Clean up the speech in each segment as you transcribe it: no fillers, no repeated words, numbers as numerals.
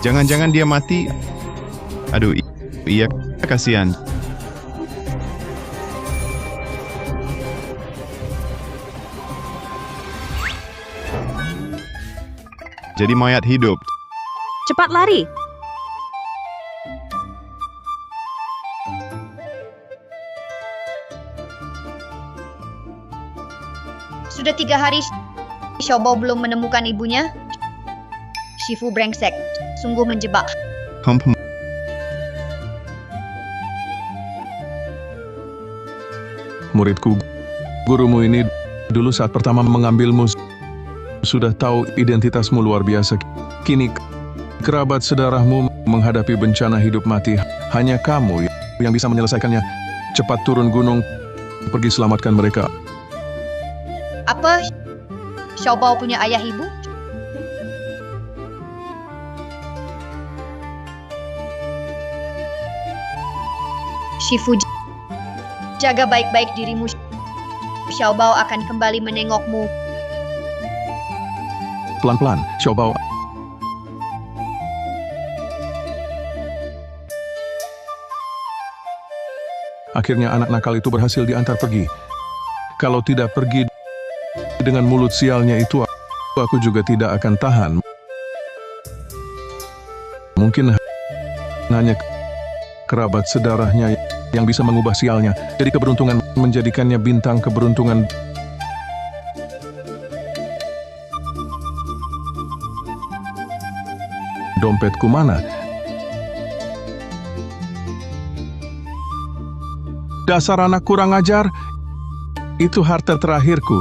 Jangan-jangan dia mati. Aduh, iya kasihan. Jadi mayat hidup. Cepat lari. Sudah 3 hari Xiaobao belum menemukan ibunya. Shifu brengsek, sungguh menjebak. Hum. Muridku, gurumu ini dulu saat pertama mengambilmu sudah tahu identitasmu luar biasa. Kini kerabat sedarahmu menghadapi bencana hidup mati. Hanya kamu yang bisa menyelesaikannya. Cepat turun gunung, pergi selamatkan mereka. Apa? Xiaobao punya ayah ibu? Shifu, jaga baik-baik dirimu. Xiaobao akan kembali menengokmu. Pelan-pelan, Xiaobao. Akhirnya anak nakal itu berhasil diantar pergi. Kalau tidak pergi dengan mulut sialnya itu, aku juga tidak akan tahan. Mungkin hanya kerabat sedarahnya yang bisa mengubah sialnya. Jadi keberuntungan menjadikannya bintang keberuntungan. Dompetku mana? Dasar anak kurang ajar. Itu harta terakhirku.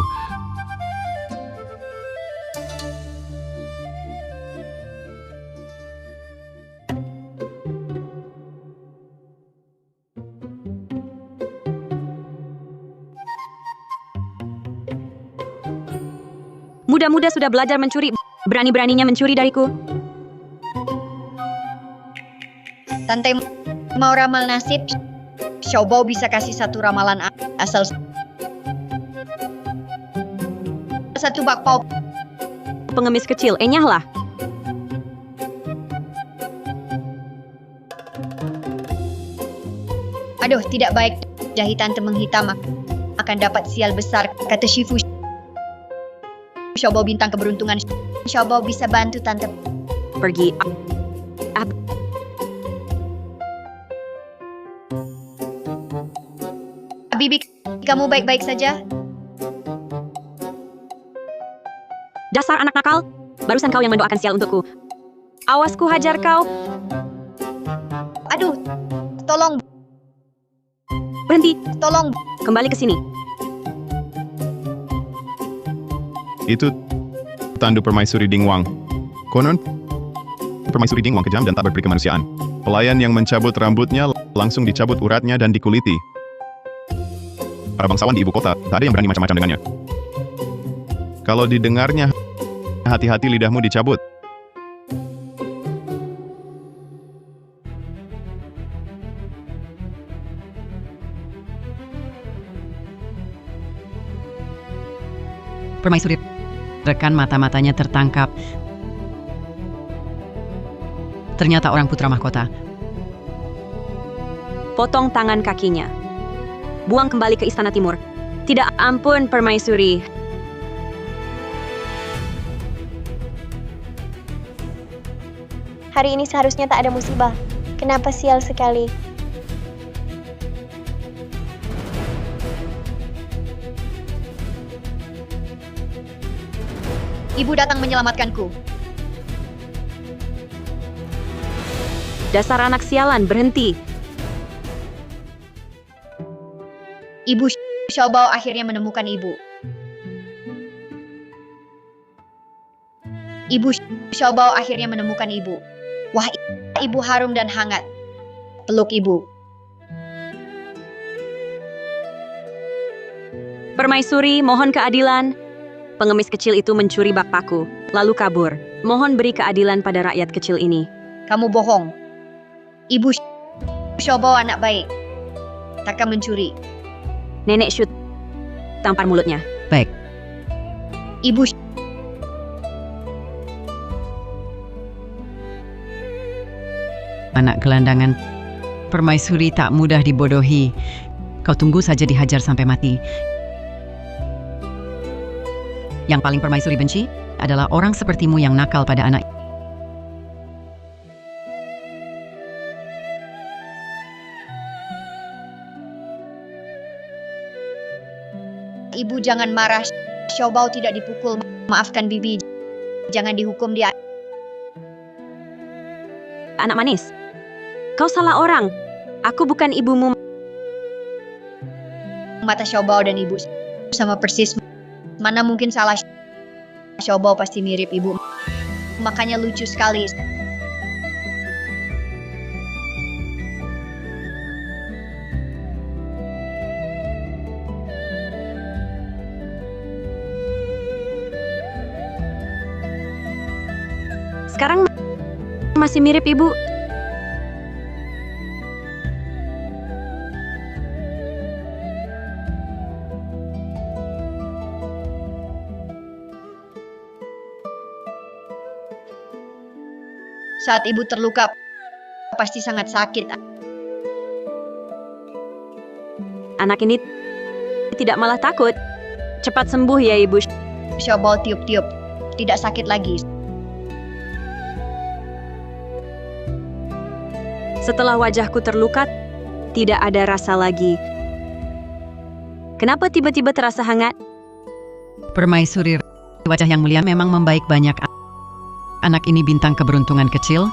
Muda-muda sudah belajar mencuri, berani-beraninya mencuri dariku. Tante mau ramal nasib. Xiaobao bisa kasih satu ramalan asal satu bakpao. Pengemis kecil, enyahlah. Aduh, tidak baik. Jahitan temeng hitam akan dapat sial besar, kata Shifu. Xiaobao bintang keberuntungan. Xiaobao bisa bantu tante. Pergi. Bibi, kamu baik-baik saja? Dasar anak nakal. Barusan kau yang mendoakan sial untukku. Awas ku hajar kau. Aduh, tolong, Berhenti. tolong. Kembali ke sini. Itu tandu permaisuri Dingwang. Konon, permaisuri Dingwang kejam dan tak berperi kemanusiaan. Pelayan yang mencabut rambutnya langsung dicabut uratnya dan dikuliti. Para bangsawan di ibu kota, tak ada yang berani macam-macam dengannya. Kalau didengarnya, hati-hati lidahmu dicabut. Permaisuri rekan mata-matanya tertangkap. Ternyata orang putra mahkota. Potong tangan kakinya. Buang kembali ke istana timur. Tidak, ampun permaisuri. Hari ini seharusnya tak ada musibah. Kenapa sial sekali? Ibu datang menyelamatkanku. Dasar anak sialan, berhenti. Ibu Xiaobao akhirnya menemukan ibu. Ibu Xiaobao akhirnya menemukan ibu. Wah, ibu harum dan hangat. Peluk ibu. Permaisuri, mohon keadilan. Pengemis kecil itu mencuri bakpaku, lalu kabur. Mohon beri keadilan pada rakyat kecil ini. Kamu bohong. Ibu Xiaobao anak baik. Takkan mencuri. Nenek shoot. Tampar mulutnya. Baik. Ibu anak gelandangan. Permaisuri tak mudah dibodohi. Kau tunggu saja dihajar sampai mati. Yang paling permaisuri benci adalah orang sepertimu yang nakal pada anak. Ibu jangan marah. Xiaobao tidak dipukul. Maafkan bibi. Jangan dihukum dia. Anak manis, kau salah orang. Aku bukan ibumu. Mata Xiaobao dan ibu sama persis. Mana mungkin salah. Xiaobao pasti mirip ibu. Makanya lucu sekali. Sekarang masih mirip ibu. Saat ibu terluka, pasti sangat sakit. Anak ini tidak malah takut. Cepat sembuh ya ibu. Xiaobao tiup-tiup. Tidak sakit lagi. Setelah wajahku terluka, tidak ada rasa lagi. Kenapa tiba-tiba terasa hangat? Permaisuri, wajah yang mulia memang membaik banyak. Anak ini bintang keberuntungan kecil.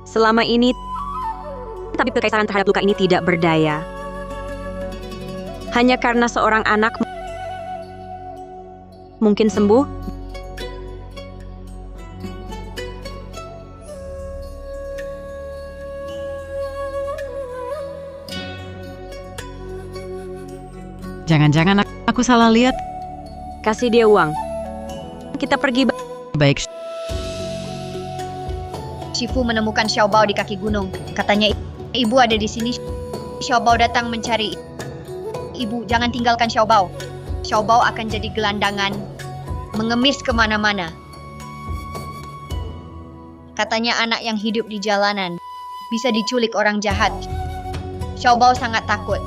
Selama ini, tapi kekaisaran terhadap luka ini tidak berdaya. Hanya karena seorang anak mungkin sembuh. Jangan-jangan aku salah lihat. Kasih dia uang. Kita pergi. Baik. Shifu menemukan Xiaobao di kaki gunung. Katanya, ibu ada di sini. Xiaobao datang mencari ibu. Jangan tinggalkan Xiaobao. Xiaobao akan jadi gelandangan, mengemis kemana-mana. Katanya anak yang hidup di jalanan bisa diculik orang jahat. Xiaobao sangat takut.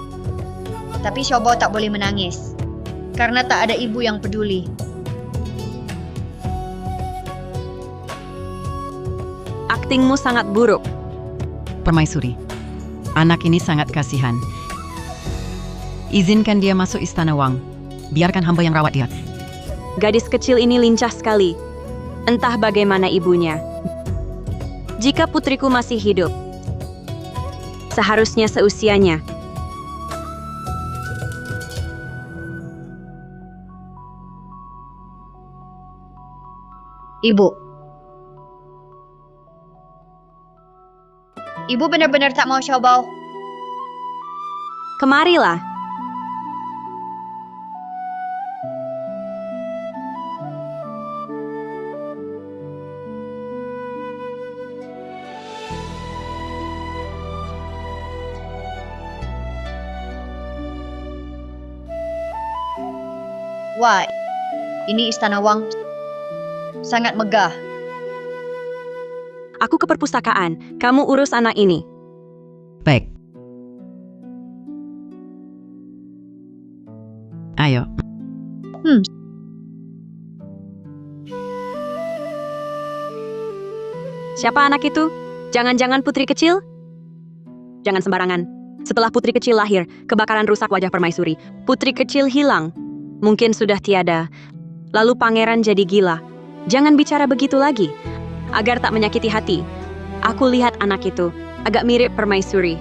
Tapi Xiaobao tak boleh menangis, karena tak ada ibu yang peduli. Aktingmu sangat buruk. Permaisuri, anak ini sangat kasihan. Izinkan dia masuk istana Wang. Biarkan hamba yang rawat dia. Gadis kecil ini lincah sekali. Entah bagaimana ibunya. Jika putriku masih hidup, seharusnya seusianya. Ibu benar-benar tak mau Xiaobao. Kemarilah. Wah, ini istana Wang. Sangat megah. Aku ke perpustakaan. Kamu urus anak ini. Baik. Ayo. Siapa anak itu? Jangan-jangan putri kecil? Jangan sembarangan. Setelah putri kecil lahir, kebakaran rusak wajah permaisuri. Putri kecil hilang. Mungkin sudah tiada. Lalu pangeran jadi gila. Jangan bicara begitu lagi. Agar tak menyakiti hati. Aku lihat anak itu. Agak mirip permaisuri.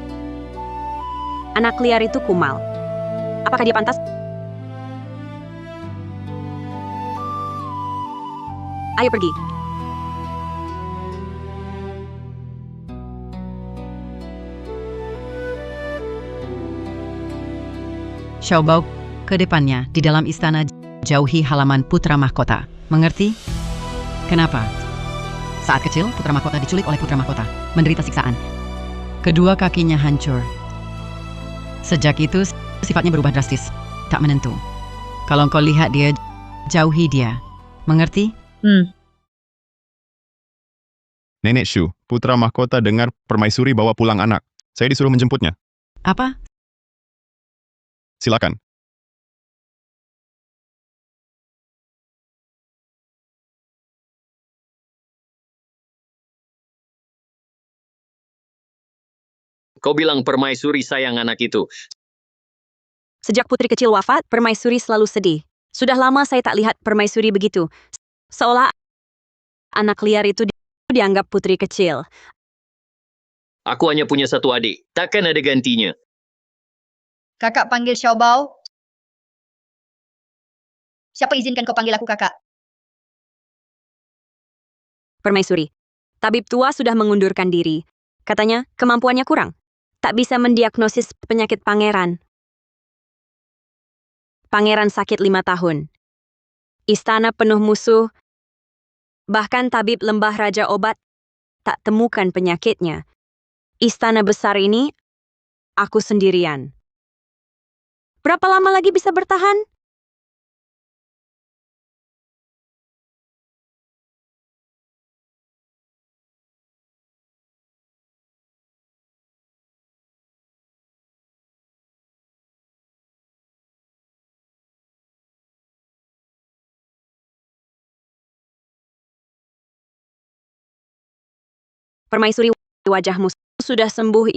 Anak liar itu kumal. Apakah dia pantas? Ayo pergi. Xiaobao, ke depannya, di dalam istana, jauhi halaman putra mahkota. Mengerti? Kenapa? Saat kecil, putra mahkota diculik oleh putra mahkota, menderita siksaan. Kedua kakinya hancur. Sejak itu, sifatnya berubah drastis, tak menentu. Kalau engkau lihat dia, jauhi dia. Mengerti? Nenek Shu, putra mahkota dengar permaisuri bawa pulang anak. Saya disuruh menjemputnya. Apa? Silakan. Kau bilang permaisuri sayang anak itu. Sejak putri kecil wafat, permaisuri selalu sedih. Sudah lama saya tak lihat permaisuri begitu. Seolah anak liar itu dianggap putri kecil. Aku hanya punya satu adik. Takkan ada gantinya. Kakak panggil Xiaobao. Siapa izinkan kau panggil aku kakak? Permaisuri. Tabib tua sudah mengundurkan diri. Katanya kemampuannya kurang. Tak bisa mendiagnosis penyakit pangeran. Pangeran sakit 5 tahun. Istana penuh musuh. Bahkan tabib lembah Raja Obat tak temukan penyakitnya. Istana besar ini, aku sendirian. Berapa lama lagi bisa bertahan? Permaisuri, wajahmu sudah sembuh.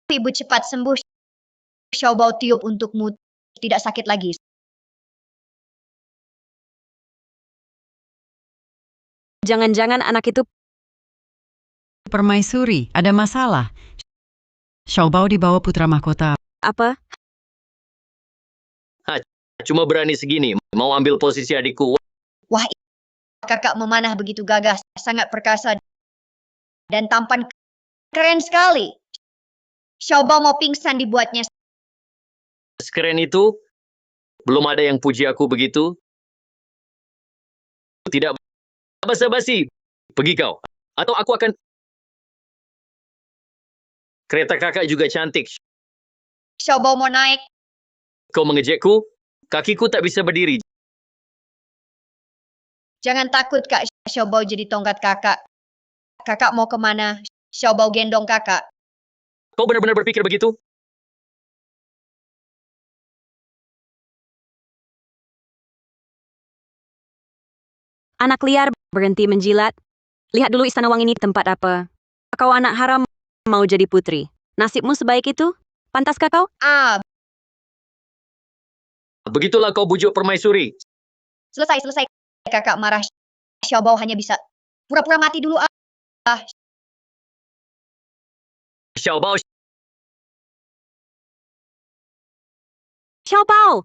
Ibu cepat sembuh. Xiaobao tiup untukmu. Tidak sakit lagi. Jangan-jangan anak itu Permaisuri, ada masalah. Xiaobao dibawa putra mahkota. apa? Cuma berani segini. Mau ambil posisi adikku. Wah, kakak memanah begitu gagah. Sangat perkasa. Dan tampan keren sekali. Xiaobao mau pingsan dibuatnya. Sekeren itu. Belum ada yang puji aku begitu. Tidak basa-basi. Pergi kau. Atau aku akan... Kereta kakak juga cantik. Xiaobao mau naik. Kau mengejekku. Kakiku tak bisa berdiri. Jangan takut kak. Xiaobao jadi tongkat kakak. Kakak mau kemana? Xiaobao gendong kakak. Kau benar-benar berpikir begitu? Anak liar berhenti menjilat. Lihat dulu istana Wang ini tempat apa. Kau anak haram mau jadi putri. Nasibmu sebaik itu? Pantaskah kau? Begitulah kau bujuk permaisuri. Selesai. Kakak marah. Xiaobao hanya bisa pura-pura mati dulu. Xiaobao. Xiaobao!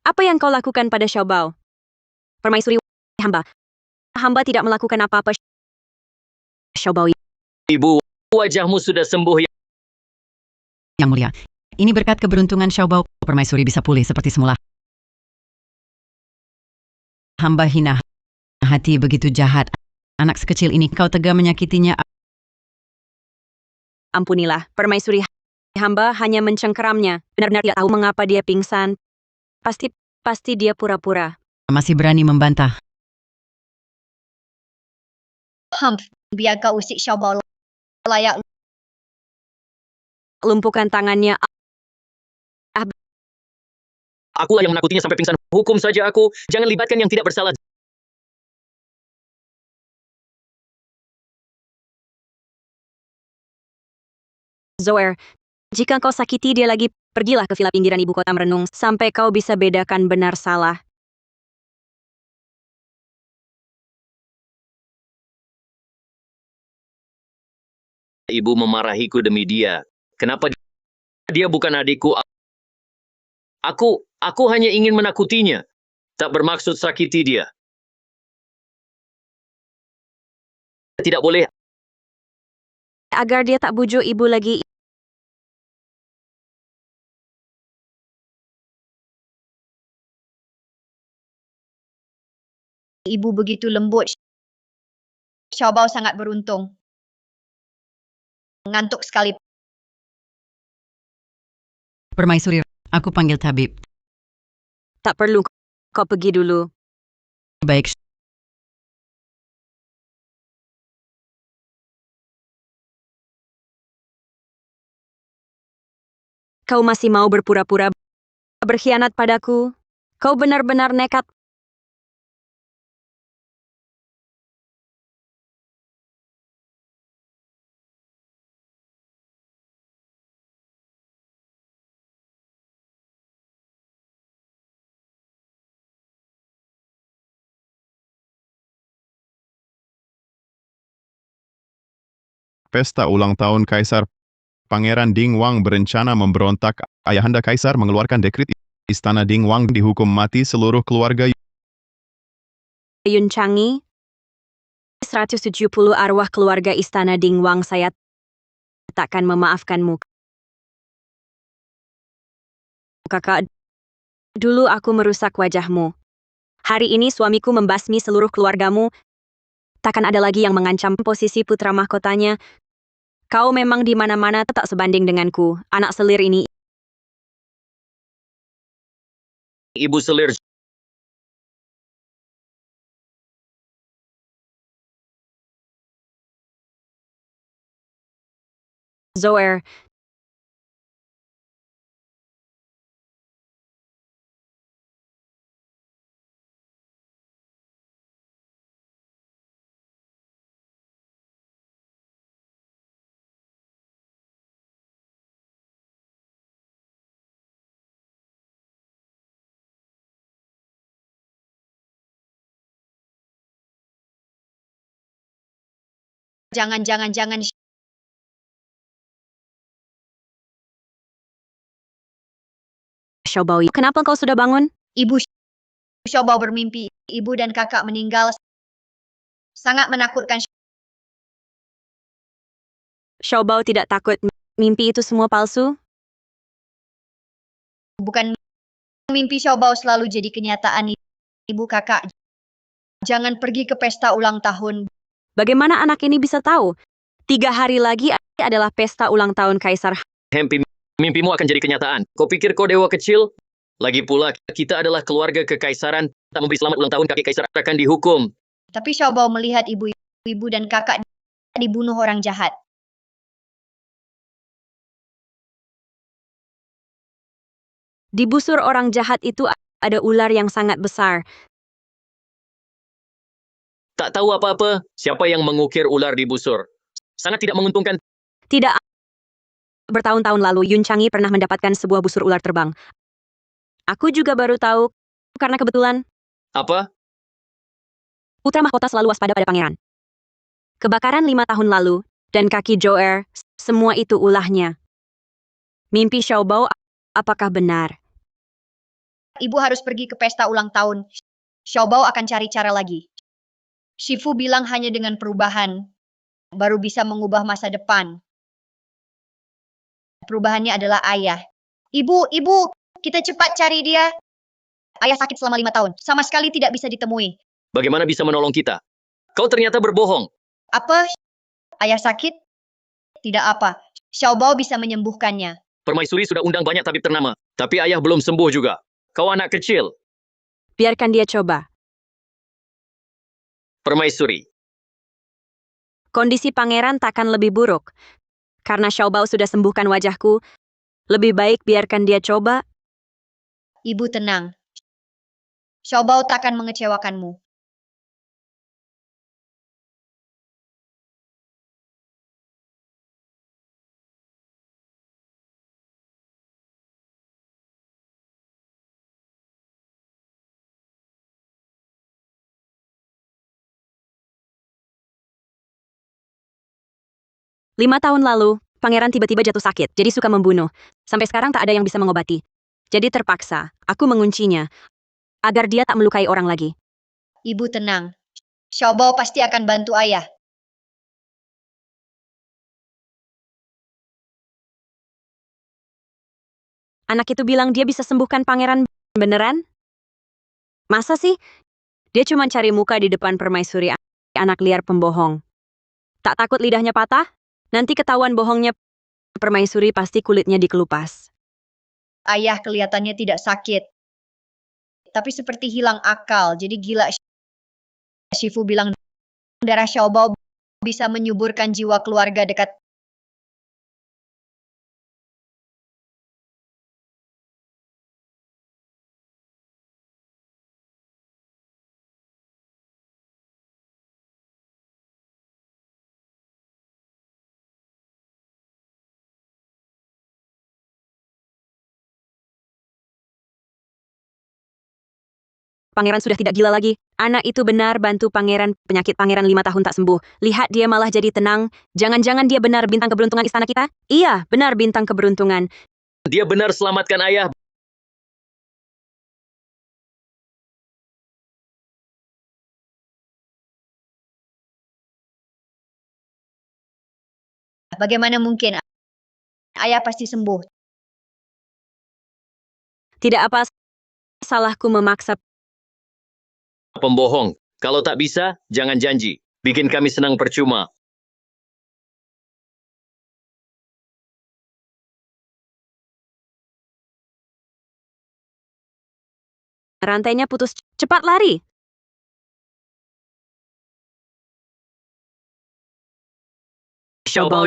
Apa yang kau lakukan pada Xiaobao? Permaisuri hamba. Hamba tidak melakukan apa-apa. Xiaobao. Ibu, wajahmu sudah sembuh. Yang mulia, ini berkat keberuntungan Xiaobao, permaisuri bisa pulih seperti semula. Hamba hina hati begitu jahat. Anak sekecil ini kau tega menyakitinya. Ampunilah, permaisuri hamba hanya mencengkeramnya. Benar-benar tidak tahu mengapa dia pingsan. Pasti dia pura-pura. Masih berani membantah. Biar kau usik Xiaobao layak. Lumpuhkan tangannya. Akulah yang menakutinya sampai pingsan. Hukum saja aku. Jangan libatkan yang tidak bersalah. Zoer, jika kau sakiti dia lagi, pergilah ke villa pinggiran ibu kota merenung sampai kau bisa bedakan benar salah. Ibu memarahiku demi dia. Kenapa dia bukan adikku? Aku hanya ingin menakutinya. Tak bermaksud sakiti dia. Tidak boleh. Agar dia tak bujuk ibu lagi. Ibu begitu lembut. Xiaobao sangat beruntung. Ngantuk sekali. Permaisuri, aku panggil tabib. Tak perlu, kau pergi dulu. Baik, Kau masih mau berpura-pura berkhianat padaku? Kau benar-benar nekat. Pesta ulang tahun Kaisar Pangeran Ding Wang berencana memberontak. Ayahanda Kaisar mengeluarkan dekrit Istana Ding Wang dihukum mati seluruh keluarga. Yun Changi, 170 arwah keluarga Istana Ding Wang, saya takkan memaafkanmu. Kakak, dulu aku merusak wajahmu. Hari ini suamiku membasmi seluruh keluargamu. Takkan ada lagi yang mengancam posisi putra mahkotanya. Kau memang di mana-mana tak sebanding denganku, anak selir ini. Ibu selir. Zoer, Jangan. Xiaobao, kenapa kau sudah bangun? Ibu Xiaobao bermimpi. Ibu dan kakak meninggal. Sangat menakutkan. Xiaobao tidak takut mimpi itu semua palsu? Bukan mimpi Xiaobao selalu jadi kenyataan. Ibu kakak, jangan pergi ke pesta ulang tahun. Bagaimana anak ini bisa tahu? 3 hari lagi adalah pesta ulang tahun Kaisar. Hempi, mimpimu akan jadi kenyataan. Kau pikir kau dewa kecil? Lagi pula, kita adalah keluarga kekaisaran. Tak memberi selamat ulang tahun kakek kaisar akan dihukum. Tapi Xiaobao melihat ibu dan kakak dibunuh orang jahat. Di busur orang jahat itu ada ular yang sangat besar. Tak tahu apa-apa, siapa yang mengukir ular di busur. Sangat tidak menguntungkan. Tidak. Bertahun-tahun lalu Yun Changi pernah mendapatkan sebuah busur ular terbang. Aku juga baru tahu karena kebetulan Apa? putra mahkota selalu waspada pada pangeran. Kebakaran 5 tahun lalu dan kaki Joer, semua itu ulahnya. Mimpi Xiaobao apakah benar? Ibu harus pergi ke pesta ulang tahun. Xiaobao akan cari cara lagi. Shifu bilang hanya dengan perubahan baru bisa mengubah masa depan. Perubahannya adalah ayah. Ibu, kita cepat cari dia. Ayah sakit selama 5 tahun. Sama sekali tidak bisa ditemui. Bagaimana bisa menolong kita? Kau ternyata berbohong. Apa? Ayah sakit? Tidak apa. Xiaobao bisa menyembuhkannya. Permaisuri sudah undang banyak tabib ternama. Tapi ayah belum sembuh juga. Kau anak kecil. Biarkan dia coba. Permaisuri. Kondisi pangeran takkan lebih buruk. Karena Xiaobao sudah sembuhkan wajahku, lebih baik biarkan dia coba. Ibu tenang. Xiaobao takkan mengecewakanmu. Lima tahun lalu, pangeran tiba-tiba jatuh sakit, jadi suka membunuh. Sampai sekarang tak ada yang bisa mengobati. Jadi terpaksa, aku menguncinya, agar dia tak melukai orang lagi. Ibu tenang. Xiaobao pasti akan bantu ayah. Anak itu bilang dia bisa sembuhkan pangeran beneran? Masa sih? Dia cuma cari muka di depan permaisuri, anak liar pembohong. Tak takut lidahnya patah? Nanti ketahuan bohongnya permaisuri pasti kulitnya dikelupas. Ayah kelihatannya tidak sakit. Tapi seperti hilang akal, jadi gila. Shifu bilang darah Xiaobao bisa menyuburkan jiwa keluarga dekat. Pangeran sudah tidak gila lagi. Anak itu benar bantu pangeran. Penyakit pangeran 5 tahun tak sembuh. Lihat dia malah jadi tenang. Jangan-jangan dia benar bintang keberuntungan istana kita? Iya, benar bintang keberuntungan. Dia benar selamatkan ayah. Bagaimana mungkin? Ayah pasti sembuh. Tidak apa salahku memaksa. Pembohong. Kalau tak bisa, jangan janji. Bikin kami senang percuma. Rantainya putus. Cepat lari. Xiaobao,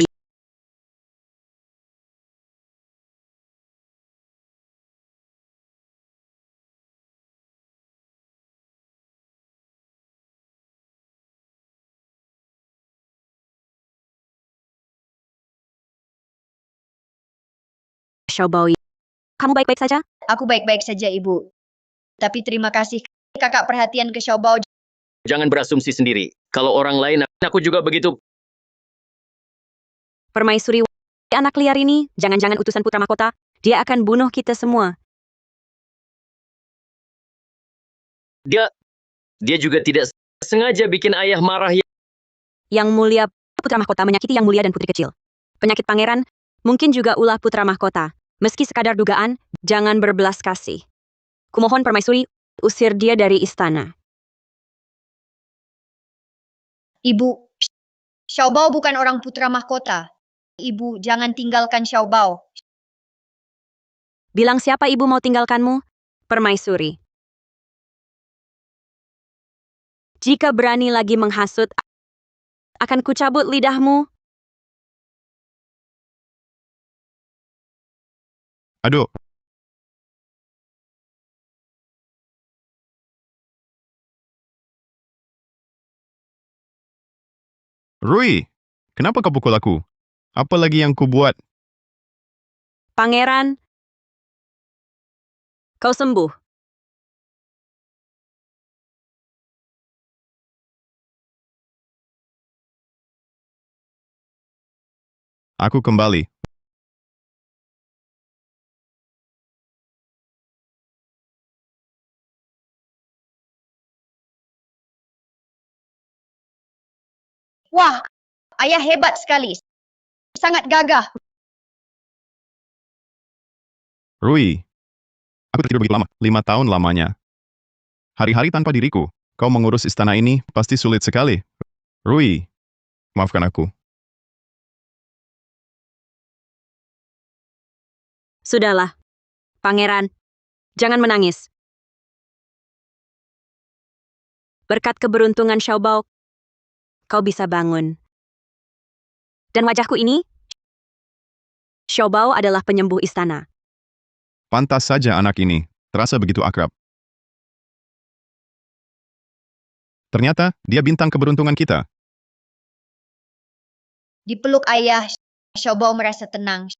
Xiaobao, kamu baik-baik saja? Aku baik-baik saja, Ibu. Tapi terima kasih kakak perhatian ke Xiaobao. jangan berasumsi sendiri. Kalau orang lain, aku juga begitu. Permaisuri anak liar ini, jangan-jangan utusan putra mahkota. Dia akan bunuh kita semua. Dia juga tidak sengaja bikin ayah marah. Yang mulia putra mahkota menyakiti yang mulia dan putri kecil. Penyakit pangeran, mungkin juga ulah putra mahkota. Meski sekadar dugaan, jangan berbelas kasih. Kumohon permaisuri, usir dia dari istana. Ibu, Xiaobao bukan orang putra mahkota. Ibu, jangan tinggalkan Xiaobao. Bilang siapa ibu mau tinggalkanmu? Permaisuri. Jika berani lagi menghasut, akan kucabut lidahmu. Aduh, Rui, kenapa kau pukul aku? Apa lagi yang ku buat? Pangeran, kau sembuh. Aku kembali. Wah, ayah hebat sekali. Sangat gagah. Rui, aku tertidur begitu lama, 5 tahun lamanya. Hari-hari tanpa diriku, kau mengurus istana ini pasti sulit sekali. Rui, maafkan aku. Sudahlah. Pangeran, jangan menangis. Berkat keberuntungan Xiaobao, kau bisa bangun. Dan wajahku ini, Xiaobao adalah penyembuh istana. Pantas saja anak ini, terasa begitu akrab. Ternyata, dia bintang keberuntungan kita. Dipeluk ayah, Xiaobao merasa tenang.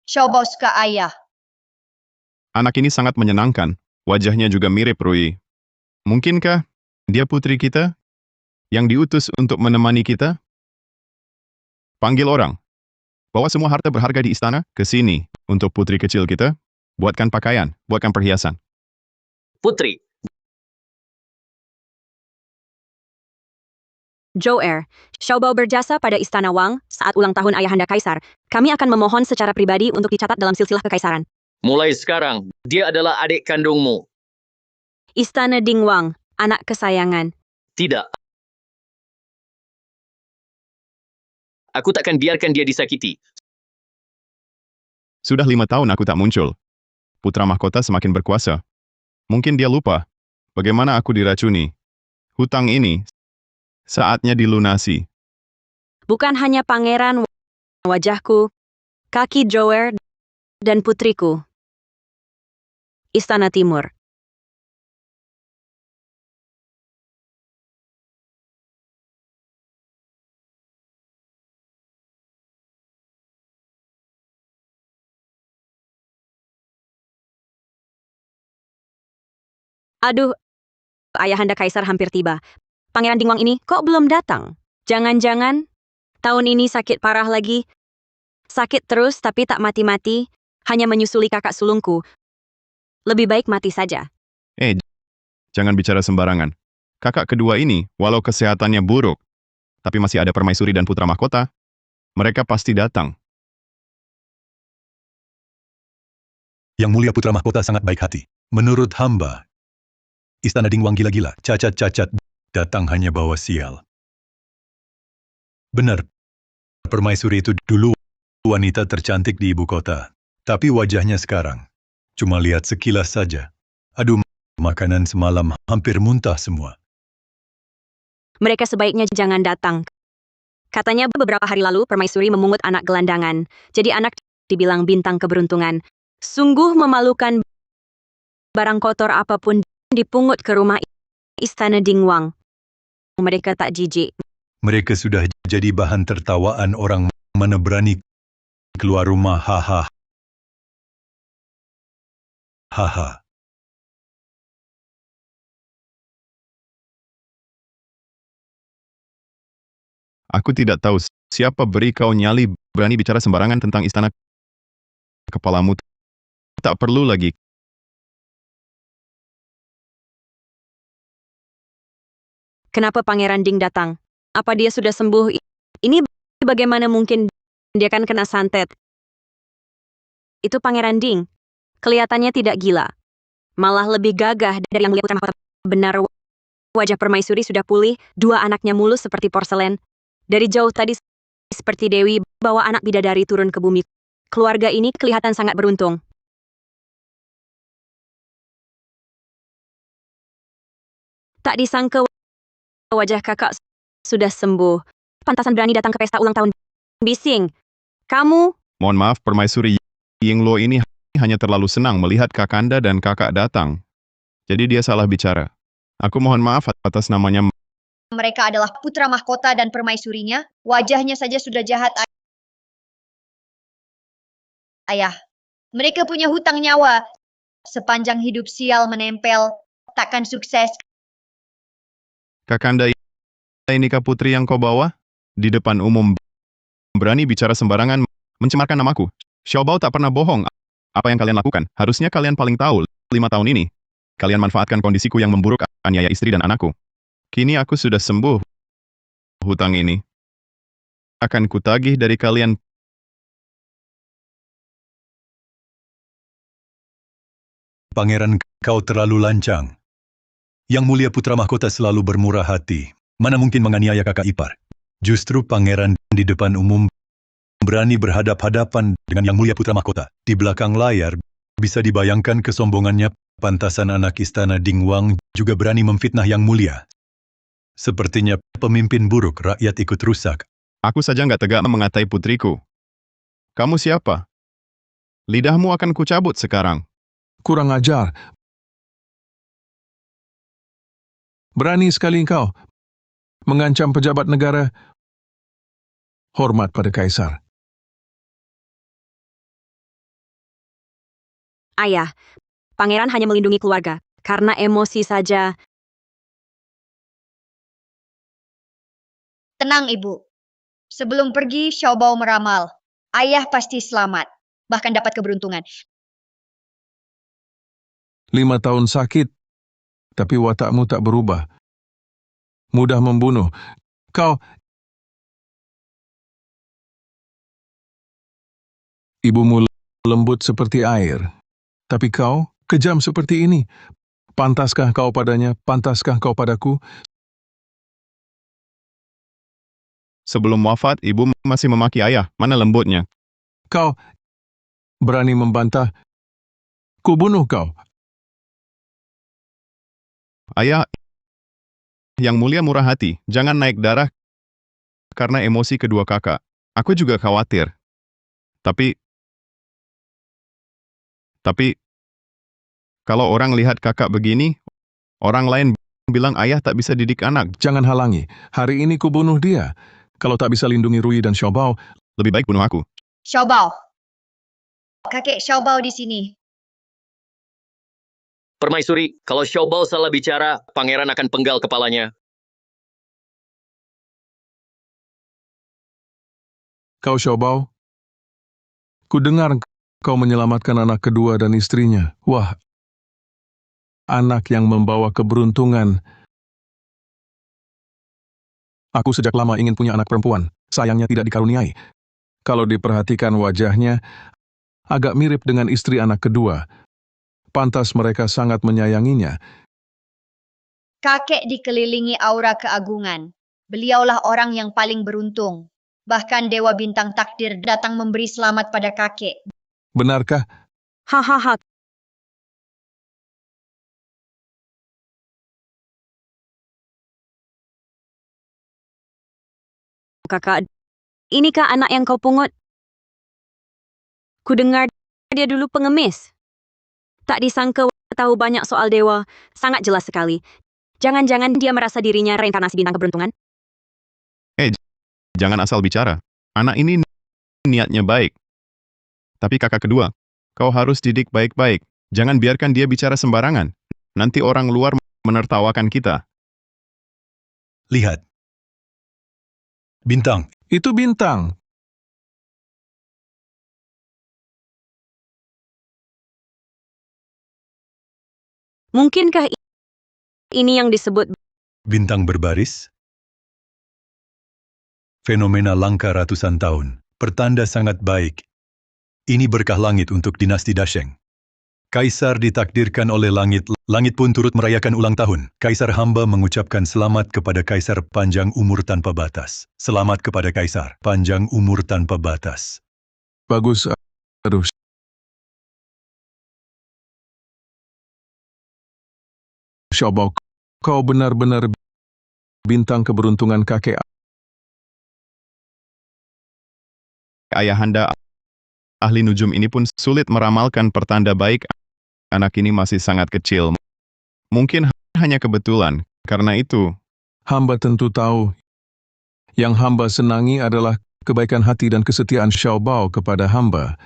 Xiaobao suka ayah. Anak ini sangat menyenangkan. Wajahnya juga mirip Rui. Mungkinkah dia putri kita yang diutus untuk menemani kita? Panggil orang. Bawa semua harta berharga di istana ke sini untuk putri kecil kita. Buatkan pakaian, buatkan perhiasan. Putri, Zhou Er, Xiaobao berjasa pada Istana Wang saat ulang tahun Ayahanda Kaisar. Kami akan memohon secara pribadi untuk dicatat dalam silsilah kekaisaran. mulai sekarang, dia adalah adik kandungmu. Istana Ding Wang, anak kesayangan. Tidak, Aku takkan biarkan dia disakiti. Sudah 5 tahun aku tak muncul. Putra mahkota semakin berkuasa. Mungkin dia lupa bagaimana aku diracuni. Hutang ini saatnya dilunasi. Bukan hanya pangeran, wajahku, kaki Jower, dan putriku. Istana Timur. Aduh, ayahanda kaisar hampir tiba. Pangeran Dingwang ini kok belum datang? Jangan-jangan tahun ini sakit parah lagi. Sakit terus tapi tak mati-mati, hanya menyusuli kakak sulungku. Lebih baik mati saja. Jangan bicara sembarangan. Kakak kedua ini, walau kesehatannya buruk, tapi masih ada permaisuri dan putra mahkota. Mereka pasti datang. Yang mulia putra mahkota sangat baik hati. Menurut hamba, Istana Dingwang gila-gila, cacat-cacat, datang hanya bawa sial. Benar, permaisuri itu dulu wanita tercantik di ibu kota. Tapi wajahnya sekarang, cuma lihat sekilas saja. Aduh, makanan semalam hampir muntah semua. Mereka sebaiknya jangan datang. Katanya beberapa hari lalu permaisuri memungut anak gelandangan. Jadi anak dibilang bintang keberuntungan. Sungguh memalukan, barang kotor apapun dipungut ke rumah Istana Dingwang. Mereka tak jijik. Mereka sudah jadi bahan tertawaan orang mana berani keluar rumah, haha. Haha. Aku tidak tahu siapa beri kau nyali berani bicara sembarangan tentang istana. Kepalamu tak perlu lagi. Kenapa Pangeran Ding datang? Apa dia sudah sembuh? Ini bagaimana mungkin dia kan kena santet? Itu Pangeran Ding. Kelihatannya tidak gila. Malah lebih gagah dari yang mulia putra mahkota. Benar, wajah permaisuri sudah pulih, 2 anaknya mulus seperti porselen. Dari jauh tadi seperti Dewi bawa anak bidadari turun ke bumi. Keluarga ini kelihatan sangat beruntung. Tak disangka wajah kakak sudah sembuh. Pantasan berani datang ke pesta ulang tahun. Bising. Kamu, Mohon maaf, permaisuri Yingluo ini hanya terlalu senang melihat kakanda dan kakak datang. Jadi dia salah bicara. Aku mohon maaf atas namanya. Mereka adalah putra mahkota dan permaisurinya. Wajahnya saja sudah jahat, ayah. Mereka punya hutang nyawa. Sepanjang hidup sial menempel, takkan sukses. Kakanda inikah putri yang kau bawa? Di depan umum berani bicara sembarangan, mencemarkan namaku. Xiaobao tak pernah bohong. Apa yang kalian lakukan? Harusnya kalian paling tahu. 5 tahun ini, kalian manfaatkan kondisiku yang memburuk, aniaya istri dan anakku. Kini aku sudah sembuh. Hutang ini akan kutagih dari kalian. Pangeran, kau terlalu lancang. Yang mulia putra mahkota selalu bermurah hati. Mana mungkin menganiaya kakak ipar. Justru pangeran di depan umum berani berhadap-hadapan dengan yang mulia putra mahkota. Di belakang layar, bisa dibayangkan kesombongannya. Pantasan anak istana Dingwang juga berani memfitnah yang mulia. Sepertinya pemimpin buruk, rakyat ikut rusak. Aku saja nggak tegak mengatai putriku. Kamu siapa? Lidahmu akan kucabut sekarang. Kurang ajar. Berani sekali engkau mengancam pejabat negara. Hormat pada kaisar. ayah, pangeran hanya melindungi keluarga. Karena emosi saja. Tenang, Ibu. Sebelum pergi, Xiaobao meramal. Ayah pasti selamat. Bahkan dapat keberuntungan. 5 tahun sakit, tapi watakmu tak berubah. Mudah membunuh. Kau... Ibumu lembut seperti air, tapi kau kejam seperti ini. Pantaskah kau padanya? Pantaskah kau padaku? Sebelum wafat, ibu masih memaki ayah. Mana lembutnya? Kau berani membantah? Kubunuh kau. Ayah, yang mulia murah hati, jangan naik darah karena emosi kedua kakak. Aku juga khawatir. Tapi, kalau orang lihat kakak begini, orang lain bilang ayah tak bisa didik anak. Jangan halangi. Hari ini kubunuh dia. Kalau tak bisa lindungi Rui dan Xiaobao, Lebih baik bunuh aku. Xiaobao. Kakek Xiaobao di sini. Permaisuri, kalau Xiaobao salah bicara, pangeran akan penggal kepalanya. kau Xiaobao, ku dengar kau menyelamatkan anak kedua dan istrinya. Wah, anak yang membawa keberuntungan. Aku sejak lama ingin punya anak perempuan, sayangnya tidak dikaruniai. Kalau diperhatikan wajahnya, agak mirip dengan istri anak kedua. Pantas mereka sangat menyayanginya. Kakek dikelilingi aura keagungan. Beliaulah orang yang paling beruntung. Bahkan Dewa Bintang Takdir datang memberi selamat pada kakek. Benarkah? Hahaha. Kakak, inikah anak yang kau pungut? Ku dengar dia dulu pengemis. Tak disangka tahu banyak soal dewa, sangat jelas sekali. Jangan-jangan dia merasa dirinya reinkarnasi bintang keberuntungan? Jangan asal bicara. Anak ini niatnya baik. Tapi kakak kedua, kau harus didik baik-baik. Jangan biarkan dia bicara sembarangan. Nanti orang luar menertawakan kita. Lihat. Bintang. Itu bintang. Mungkinkah ini yang disebut Bintang berbaris. Fenomena langka ratusan tahun. Pertanda sangat baik. Ini berkah langit untuk dinasti Dasheng. Kaisar ditakdirkan oleh langit. Langit pun turut merayakan ulang tahun. Kaisar hamba mengucapkan selamat kepada Kaisar panjang umur tanpa batas. Selamat kepada Kaisar panjang umur tanpa batas. Bagus. Aduh. Xiaobao, kau benar-benar bintang keberuntungan kakek. Ayahanda, ahli nujum ini pun sulit meramalkan pertanda baik. Anak ini masih sangat kecil. Mungkin hanya kebetulan. Karena itu, Hamba tentu tahu. Yang hamba senangi adalah kebaikan hati dan kesetiaan Xiaobao kepada hamba.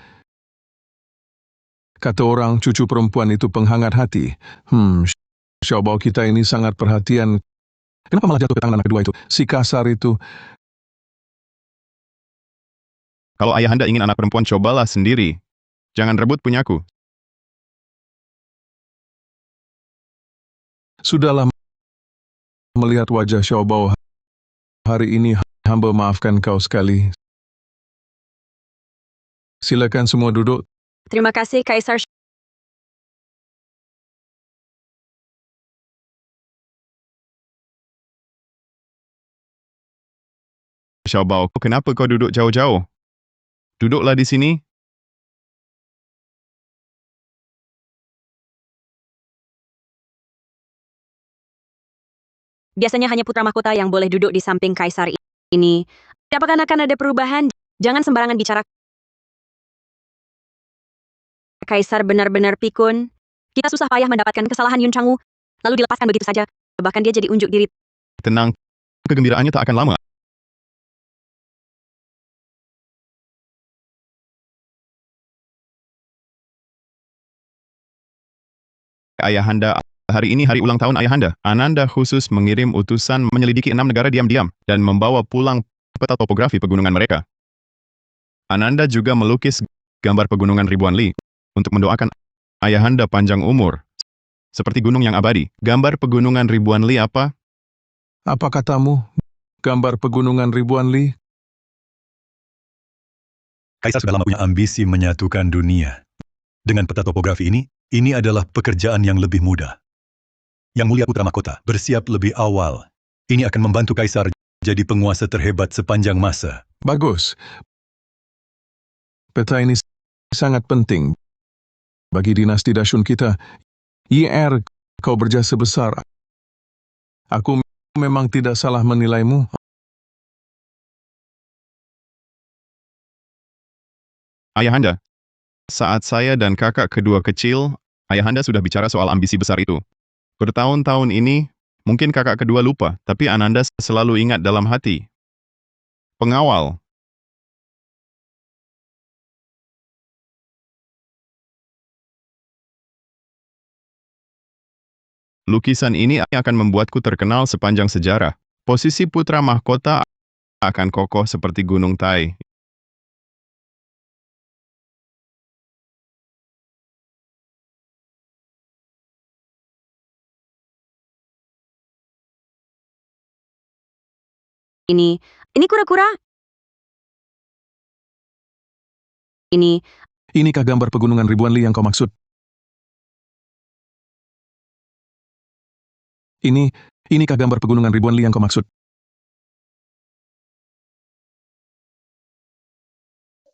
Kata orang, cucu perempuan itu penghangat hati. Xiaobao kita ini sangat perhatian. Kenapa malah jatuh ke tangan anak kedua itu? Si kasar itu. kalau ayahanda ingin anak perempuan, cobalah sendiri. Jangan rebut punyaku. Sudahlah, melihat wajah Xiaobao hari ini, hamba maafkan kau sekali. Silakan semua duduk. terima kasih Kaisar Xiaobao, kenapa kau duduk jauh-jauh? Duduklah di sini. Biasanya hanya putra mahkota yang boleh duduk di samping kaisar ini. Apakah akan ada perubahan? Jangan sembarangan bicara. Kaisar benar-benar pikun. Kita susah payah mendapatkan kesalahan Yun Changwu, lalu dilepaskan begitu saja. Bahkan dia jadi unjuk diri. Tenang, kegembiraannya tak akan lama. Ayahanda, hari ini hari ulang tahun ayahanda. Ananda khusus mengirim utusan menyelidiki 6 negara diam-diam dan membawa pulang peta topografi pegunungan mereka. Ananda juga melukis gambar pegunungan ribuan li untuk mendoakan ayahanda panjang umur. Seperti gunung yang abadi. Gambar pegunungan ribuan li apa? Apa katamu? Gambar pegunungan ribuan li? Kaisar sudah lama punya ambisi menyatukan dunia. Dengan peta topografi ini adalah pekerjaan yang lebih mudah. Yang mulia putra mahkota, bersiap lebih awal. Ini akan membantu Kaisar jadi penguasa terhebat sepanjang masa. Bagus. Peta ini sangat penting bagi dinasti Dashun kita. YR, kau berjasa besar. Aku memang tidak salah menilaimu. Ayahanda, saat saya dan kakak kedua kecil, Ayahanda sudah bicara soal ambisi besar itu. Bertahun-tahun ini, mungkin kakak kedua lupa, tapi Ananda selalu ingat dalam hati. Pengawal. Lukisan ini akan membuatku terkenal sepanjang sejarah. Posisi putra mahkota akan kokoh seperti Gunung Tai. Ini kura-kura. Inikah gambar pegunungan ribuan li yang kau maksud? Inikah gambar pegunungan ribuan li yang kau maksud?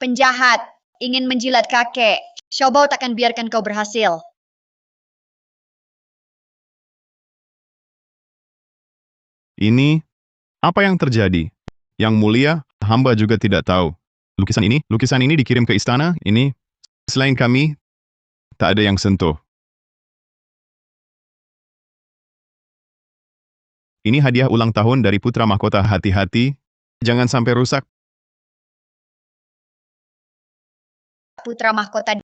Penjahat, ingin menjilat kakek. Xiaobao takkan biarkan kau berhasil. Ini, apa yang terjadi? Yang mulia, hamba juga tidak tahu. Lukisan ini dikirim ke istana, ini, selain kami, tak ada yang sentuh. Ini hadiah ulang tahun dari putra mahkota, hati-hati, jangan sampai rusak. Putra mahkota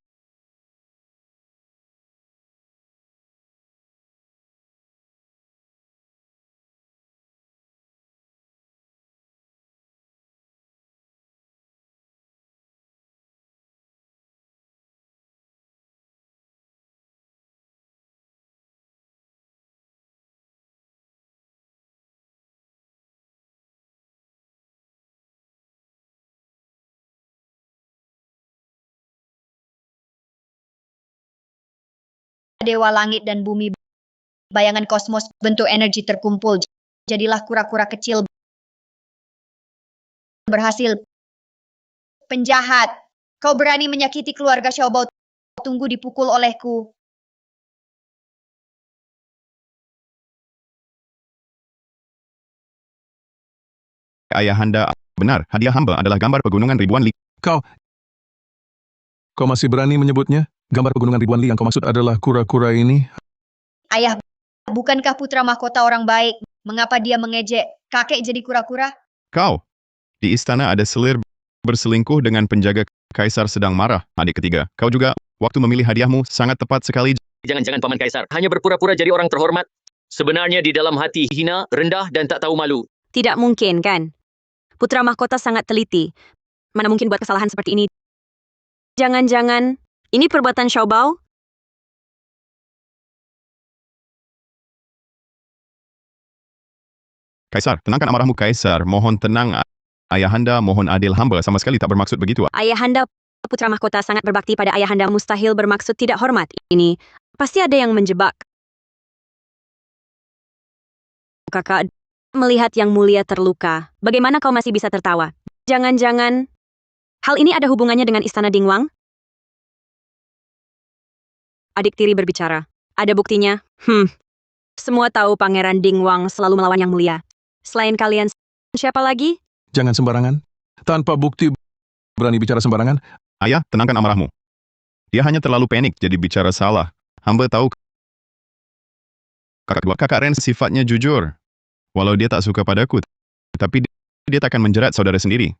dewa langit dan bumi, bayangan kosmos, bentuk energi terkumpul. Jadilah kura-kura kecil berhasil. Penjahat, kau berani menyakiti keluarga Xiaobao. Tunggu dipukul olehku. Ayahanda, benar, hadiah hamba adalah gambar pegunungan ribuan li. Kau masih berani menyebutnya? Gambar pegunungan ribuan li yang kau maksud adalah kura-kura ini? Ayah, bukankah putra mahkota orang baik? Mengapa dia mengejek kakek jadi kura-kura? Kau, di istana ada selir berselingkuh dengan penjaga kaisar sedang marah, adik ketiga. Kau juga, waktu memilih hadiahmu sangat tepat sekali. Jangan-jangan Paman Kaisar hanya berpura-pura jadi orang terhormat. Sebenarnya di dalam hati hina, rendah dan tak tahu malu. Tidak mungkin, kan? Putra mahkota sangat teliti. Mana mungkin buat kesalahan seperti ini? Jangan-jangan, ini perbuatan Xiaobao? Kaisar, tenangkan amarahmu Kaisar, mohon tenang. Ayahanda mohon adil, hamba sama sekali tak bermaksud begitu. Ayahanda, putra mahkota sangat berbakti pada ayahanda, mustahil bermaksud tidak hormat. Ini, pasti ada yang menjebak. Kakak, melihat yang mulia terluka, bagaimana kau masih bisa tertawa? Jangan-jangan, hal ini ada hubungannya dengan istana Dingwang? Adik tiri berbicara. Ada buktinya? Semua tahu Pangeran Dingwang selalu melawan yang mulia. Selain kalian, siapa lagi? Jangan sembarangan. Tanpa bukti berani bicara sembarangan. Ayah, tenangkan amarahmu. Dia hanya terlalu panik jadi bicara salah. Hamba tahu kakak Ren sifatnya jujur. Walau dia tak suka padaku, tapi dia takkan menjerat saudara sendiri.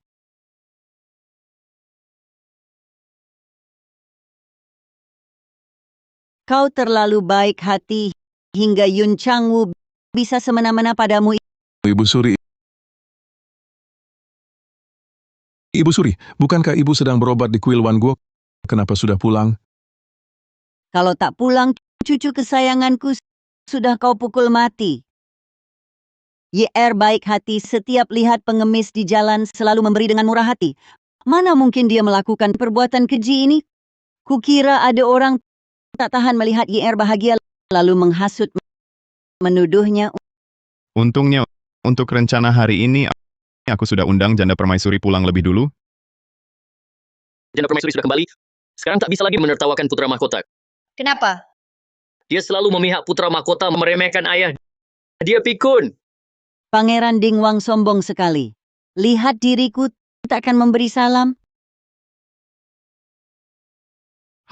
Kau terlalu baik hati hingga Yun Changwu bisa semena-mena padamu. Ibu Suri. Ibu Suri, bukankah ibu sedang berobat di kuil Wan Guo? Kenapa sudah pulang? Kalau tak pulang, cucu kesayanganku sudah kau pukul mati. YR baik hati, setiap lihat pengemis di jalan selalu memberi dengan murah hati. Mana mungkin dia melakukan perbuatan keji ini? Kukira ada orang tak tahan melihat YR bahagia lalu menghasut, menuduhnya. Untungnya untuk rencana hari ini, aku sudah undang janda permaisuri pulang lebih dulu. Janda permaisuri sudah kembali. Sekarang tak bisa lagi menertawakan putra mahkota. Kenapa? Dia selalu memihak putra mahkota, meremehkan ayah. Dia pikun. Pangeran Dingwang sombong sekali. Lihat diriku takkan memberi salam.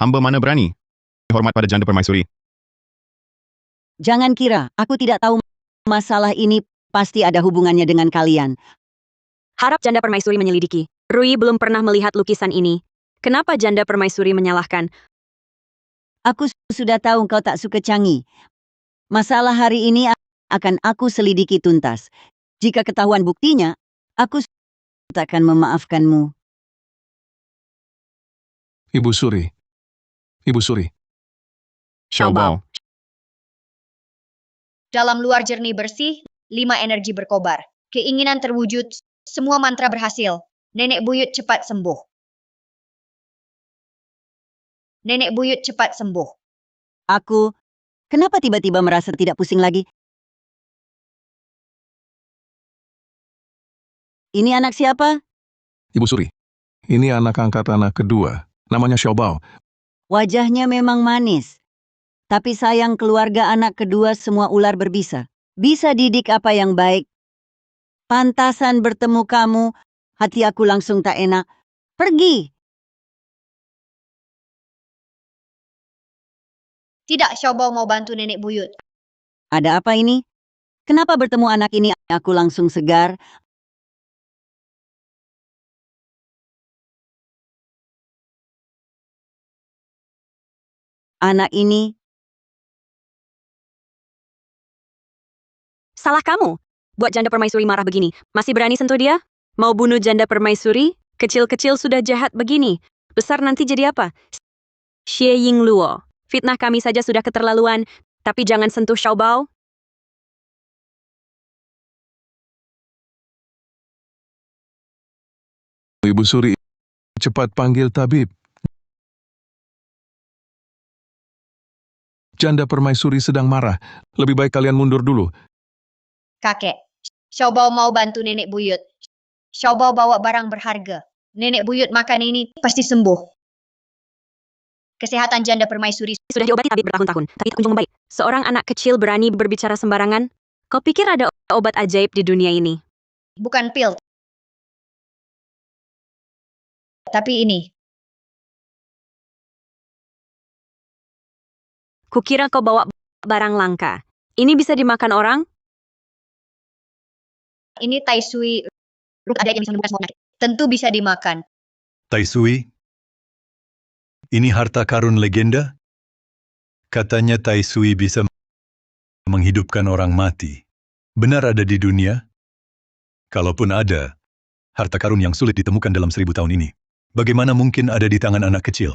Hamba mana berani? Hormat pada janda permaisuri. Jangan kira, aku tidak tahu masalah ini pasti ada hubungannya dengan kalian. Harap janda permaisuri menyelidiki. Rui belum pernah melihat lukisan ini. Kenapa janda permaisuri menyalahkan? Aku sudah tahu kau tak suka Canggih. Masalah hari ini akan aku selidiki tuntas. Jika ketahuan buktinya, aku takkan memaafkanmu. Ibu Suri. Ibu Suri. Xiaobao. Dalam luar jernih bersih, 5 energi berkobar. Keinginan terwujud, semua mantra berhasil. Nenek buyut cepat sembuh. Nenek buyut cepat sembuh. Aku, kenapa tiba-tiba merasa tidak pusing lagi? Ini anak siapa? Ibu Suri. Ini anak angkat anak kedua. Namanya Xiaobao. Wajahnya memang manis. Tapi sayang keluarga anak kedua semua ular berbisa. Bisa didik apa yang baik. Pantasan bertemu kamu, hati aku langsung tak enak. Pergi! Tidak, Xiaobao mau bantu nenek buyut. Ada apa ini? Kenapa bertemu anak ini aku langsung segar? Anak ini, Salah kamu. Buat janda permaisuri marah begini. Masih berani sentuh dia? Mau bunuh janda permaisuri? Kecil-kecil sudah jahat begini. Besar nanti jadi apa? Xie Yingluo. Fitnah kami saja sudah keterlaluan. Tapi jangan sentuh Xiaobao. Ibu Suri, cepat panggil tabib. Janda permaisuri sedang marah. Lebih baik kalian mundur dulu. Kakek, Xiaobao mau bantu nenek buyut. Xiaobao bawa barang berharga. Nenek buyut makan ini pasti sembuh. Kesehatan janda permaisuri. Sudah diobati tabib bertahun-tahun, tapi tak kunjung membaik. Seorang anak kecil berani berbicara sembarangan? Kau pikir ada obat ajaib di dunia ini? Bukan pil. Tapi ini. Kukira kau bawa barang langka. Ini bisa dimakan orang? Ini Tai Sui. Ruh ajaib yang bisa menyembuhkan semua penyakit. Tentu bisa dimakan. Tai Sui, ini harta karun legenda? Katanya Tai Sui bisa menghidupkan orang mati. Benar ada di dunia? Kalaupun ada, harta karun yang sulit ditemukan dalam 1000 tahun ini. Bagaimana mungkin ada di tangan anak kecil?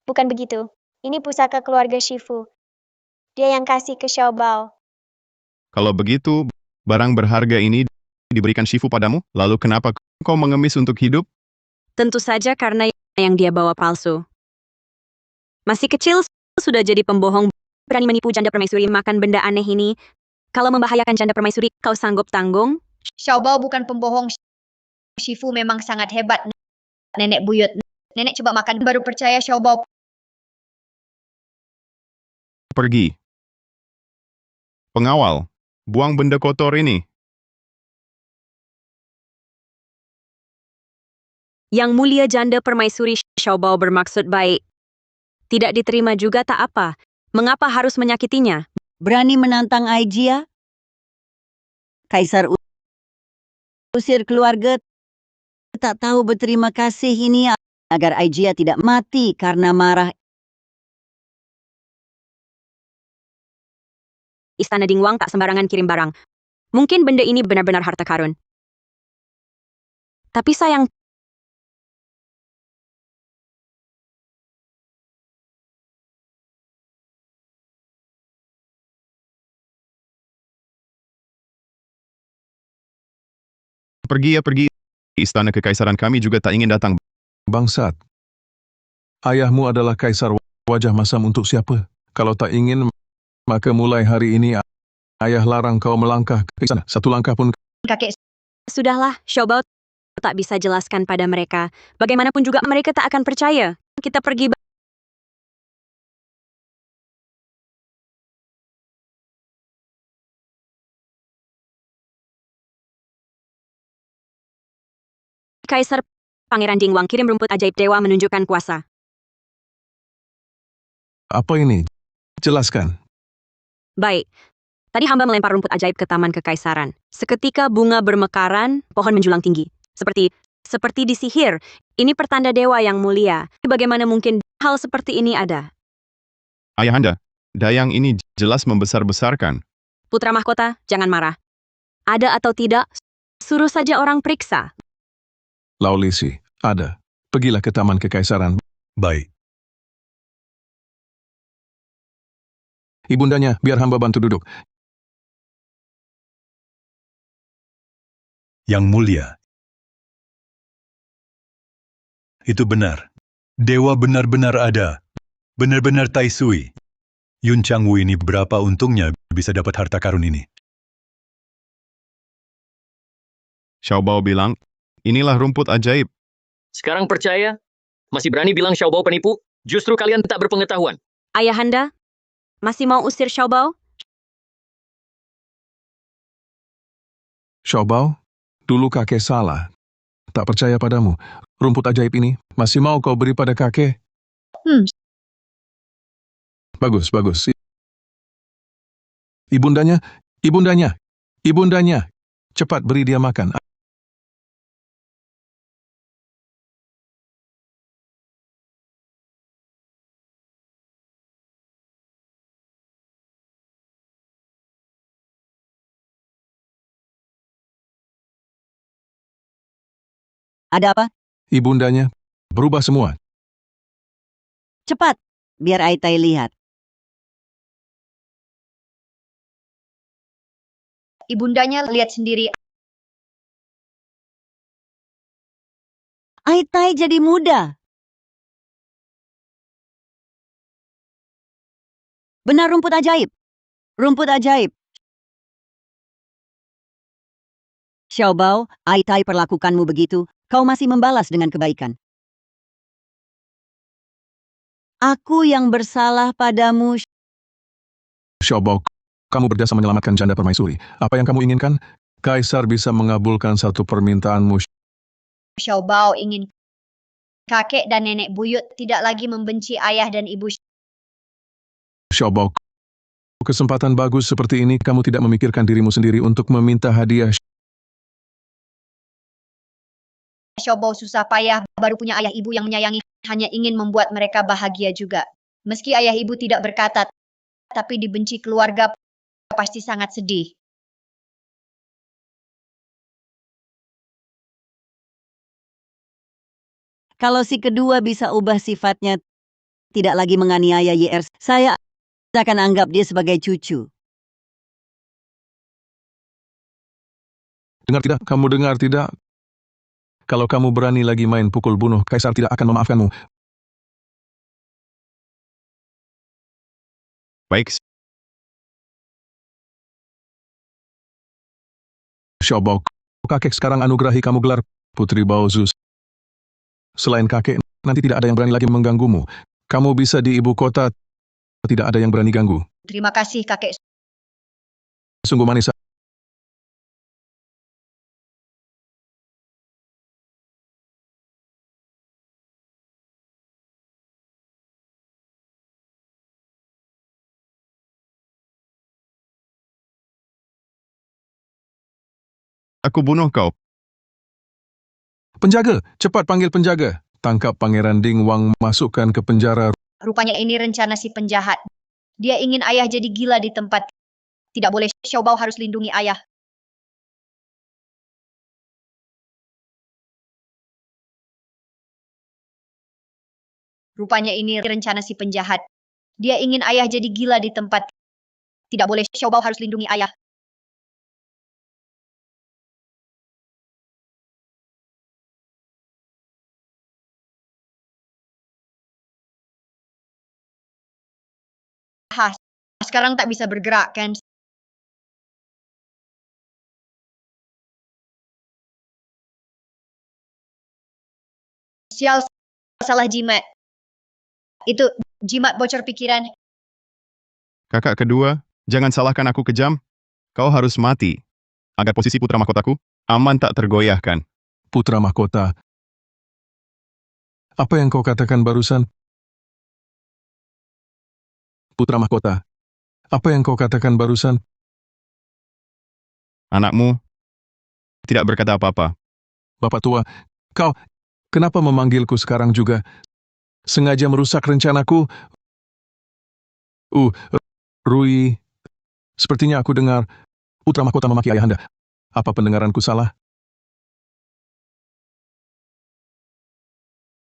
Bukan begitu. Ini pusaka keluarga Shifu. Dia yang kasih ke Xiaobao. Kalau begitu, barang berharga ini diberikan Shifu padamu, lalu kenapa kau mengemis untuk hidup? Tentu saja karena yang dia bawa palsu. Masih kecil, sudah jadi pembohong, berani menipu janda permaisuri makan benda aneh ini. Kalau membahayakan janda permaisuri, kau sanggup tanggung? Xiaobao bukan pembohong. Shifu memang sangat hebat. Nenek buyut. Nenek coba makan baru percaya Xiaobao. Pergi. Pengawal, buang benda kotor ini. Yang mulia janda permaisuri Xiaobao bermaksud baik. Tidak diterima juga tak apa. Mengapa harus menyakitinya? berani menantang Aijia? Kaisar usir keluarga, tak tahu berterima kasih ini agar Aijia tidak mati karena marah. Istana Dingwang tak sembarangan kirim barang. Mungkin benda ini benar-benar harta karun. Tapi sayang, Pergi ya pergi. Istana kekaisaran kami juga tak ingin datang. Bangsat. Ayahmu adalah kaisar wajah masam untuk siapa? Kalau tak ingin, maka mulai hari ini ayah larang kau melangkah ke sana. Satu langkah pun Kakek, Sudahlah, Xiaobao tak bisa jelaskan pada mereka. Bagaimanapun juga mereka tak akan percaya. Kita pergi. Kaisar Pangeran Dingwang kirim rumput ajaib dewa menunjukkan kuasa. apa ini? Jelaskan. Baik, tadi hamba melempar rumput ajaib ke taman kekaisaran. Seketika bunga bermekaran, pohon menjulang tinggi. Seperti disihir. Ini pertanda dewa yang mulia. Bagaimana mungkin hal seperti ini ada? Ayahanda, dayang ini jelas membesar-besarkan. Putra mahkota, jangan marah. Ada atau tidak, suruh saja orang periksa. Laulisi, ada. Pergilah ke taman kekaisaran. Baik. Ibundanya, biar hamba bantu duduk. Yang mulia. Itu benar. Dewa benar-benar ada. Benar-benar Tai Sui. Yun Changwu ini berapa untungnya bisa dapat harta karun ini? Xiaobao bilang, inilah rumput ajaib. Sekarang percaya? Masih berani bilang Xiaobao penipu? Justru kalian tak berpengetahuan. Ayahanda, masih mau usir Xiaobao? Xiaobao, dulu kakek salah. Tak percaya padamu. Rumput ajaib ini masih mau kau beri pada kakek? Bagus, bagus. Ibundanya, ibundanya, ibundanya. Cepat beri dia makan. Ada apa? Ibundanya berubah semua. Cepat, biar Aitai lihat. ibundanya lihat sendiri. Aitai jadi muda. Benar rumput ajaib. Rumput ajaib. Xiaobao, Aitai perlakukanmu begitu, kau masih membalas dengan kebaikan. Aku yang bersalah padamu. Xiaobao, kamu berjasa menyelamatkan janda permaisuri. Apa yang kamu inginkan? Kaisar bisa mengabulkan satu permintaanmu. Xiaobao ingin kakek dan nenek buyut tidak lagi membenci ayah dan ibu. Xiaobao, kesempatan bagus seperti ini kamu tidak memikirkan dirimu sendiri untuk meminta hadiah. Xiaobao susah payah baru punya ayah ibu yang menyayangi, hanya ingin membuat mereka bahagia juga. Meski ayah ibu tidak berkata, tapi dibenci keluarga pasti sangat sedih. Kalau si kedua bisa ubah sifatnya, tidak lagi menganiaya YR, saya akan anggap dia sebagai cucu. Dengar tidak? Kamu dengar tidak? Kalau kamu berani lagi main pukul bunuh, Kaisar tidak akan memaafkanmu. Baik, Xiaobao, kakek sekarang anugerahi kamu gelar Putri Baozus. Selain kakek, nanti tidak ada yang berani lagi mengganggumu. Kamu bisa di ibu kota, tidak ada yang berani ganggu. Terima kasih kakek. Sungguh manis. aku bunuh kau. Penjaga, cepat panggil penjaga. Tangkap Pangeran Dingwang, masukkan ke penjara. Rupanya ini rencana si penjahat. Dia ingin ayah jadi gila di tempat. Tidak boleh, Xiaobao harus lindungi ayah. Rupanya ini rencana si penjahat. Dia ingin ayah jadi gila di tempat. Tidak boleh, Xiaobao harus lindungi ayah. Sekarang tak bisa bergerak kan? Sial, salah jimat. Itu jimat bocor pikiran. Kakak kedua, jangan salahkan aku kejam. Kau harus mati, agar posisi putra mahkotaku aman tak tergoyahkan. Putra mahkota, apa yang kau katakan barusan? Putra mahkota, apa yang kau katakan barusan? Anakmu tidak berkata apa-apa. Bapak tua, kau kenapa memanggilku sekarang juga? Sengaja merusak rencanaku? Rui, sepertinya aku dengar putra mahkota memaki ayahanda. Apa pendengaranku salah?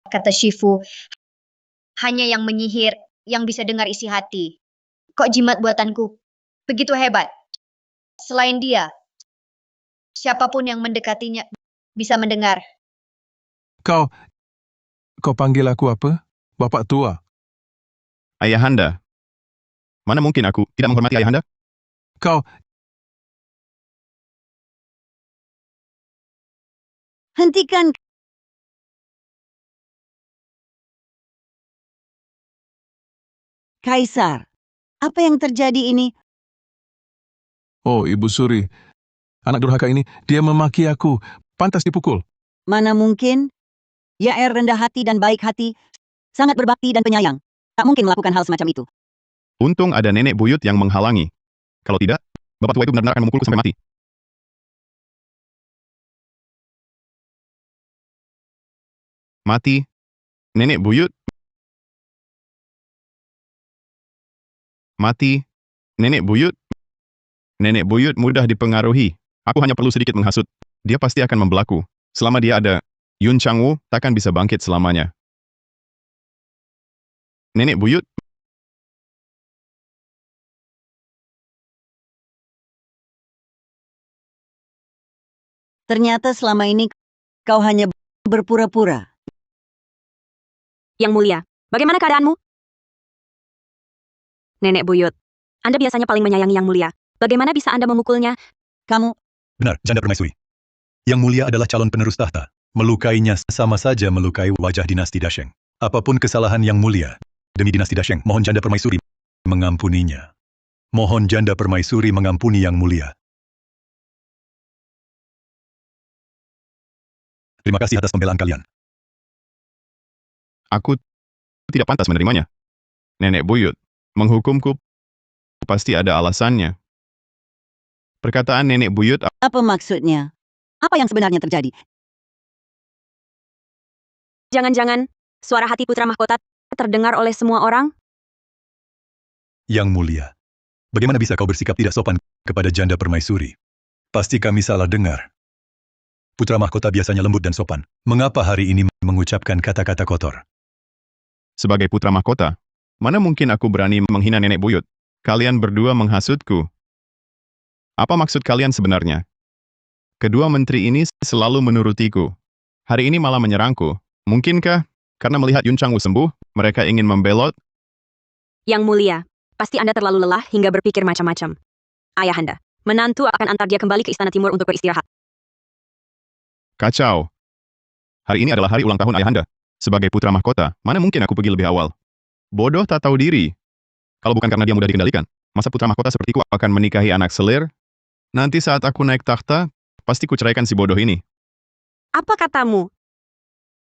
Kata Shifu, hanya yang menyihir yang bisa dengar isi hati. Kok jimat buatanku begitu hebat? Selain dia, siapapun yang mendekatinya bisa mendengar. Kau panggil aku apa? Bapak tua. Ayahanda. Mana mungkin aku tidak menghormati ayahanda? Kau, Hentikan. Kaisar, apa yang terjadi ini? oh Ibu Suri, anak durhaka ini, dia memaki aku. Pantas dipukul. Mana mungkin? Yair rendah hati dan baik hati, sangat berbakti dan penyayang. Tak mungkin melakukan hal semacam itu. Untung ada nenek buyut yang menghalangi. Kalau tidak, bapak tua itu benar-benar akan memukulku sampai mati. Mati? Nenek buyut? Mati? Nenek buyut? Nenek buyut mudah dipengaruhi. Aku hanya perlu sedikit menghasut. Dia pasti akan membelaku. Selama dia ada, Yun Changwu takkan bisa bangkit selamanya. Nenek buyut? Ternyata selama ini kau hanya berpura-pura. Yang mulia, bagaimana keadaanmu? Nenek buyut, Anda biasanya paling menyayangi Yang Mulia. Bagaimana bisa Anda memukulnya? Kamu, Benar, Janda Permaisuri. Yang mulia adalah calon penerus tahta. Melukainya sama saja melukai wajah dinasti Dasheng. Apapun kesalahan yang mulia, demi dinasti Dasheng, mohon Janda Permaisuri mengampuninya. Mohon Janda Permaisuri mengampuni yang mulia. Terima kasih atas pembelaan kalian. Aku tidak pantas menerimanya. Nenek buyut, menghukumku pasti ada alasannya. Perkataan nenek buyut apa maksudnya? Apa yang sebenarnya terjadi? Jangan-jangan, suara hati putra mahkota terdengar oleh semua orang? Yang mulia, bagaimana bisa kau bersikap tidak sopan kepada Janda Permaisuri? Pasti kami salah dengar. Putra mahkota biasanya lembut dan sopan. Mengapa hari ini mengucapkan kata-kata kotor? sebagai putra mahkota, mana mungkin aku berani menghina nenek buyut? Kalian berdua menghasutku. Apa maksud kalian sebenarnya? Kedua menteri ini selalu menurutiku. Hari ini malah menyerangku. Mungkinkah, karena melihat Yun Changwu sembuh, mereka ingin membelot? Yang Mulia, pasti Anda terlalu lelah hingga berpikir macam-macam. Ayahanda, menantu akan antar dia kembali ke Istana Timur untuk beristirahat. Kacau. Hari ini adalah hari ulang tahun ayahanda. Sebagai putra mahkota, mana mungkin aku pergi lebih awal? Bodoh tak tahu diri. Kalau bukan karena dia mudah dikendalikan, masa putra mahkota sepertiku akan menikahi anak selir? Nanti saat aku naik takhta, pasti ku ceraikan si bodoh ini. Apa katamu?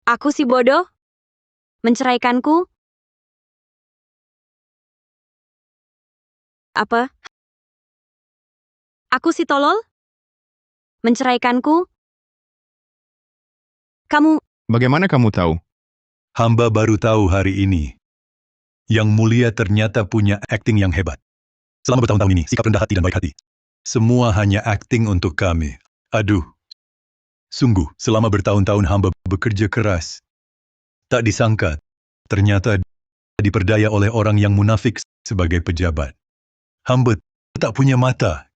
Aku si bodoh? Menceraikanku? Apa? Aku si tolol? Menceraikanku? Kamu, Bagaimana kamu tahu? Hamba baru tahu hari ini. Yang mulia ternyata punya akting yang hebat. Selama bertahun-tahun ini, sikap rendah hati dan baik hati. Semua hanya akting untuk kami. Aduh. Sungguh, selama bertahun-tahun hamba bekerja keras. Tak disangka, ternyata diperdaya oleh orang yang munafik sebagai pejabat. Hamba tak punya mata.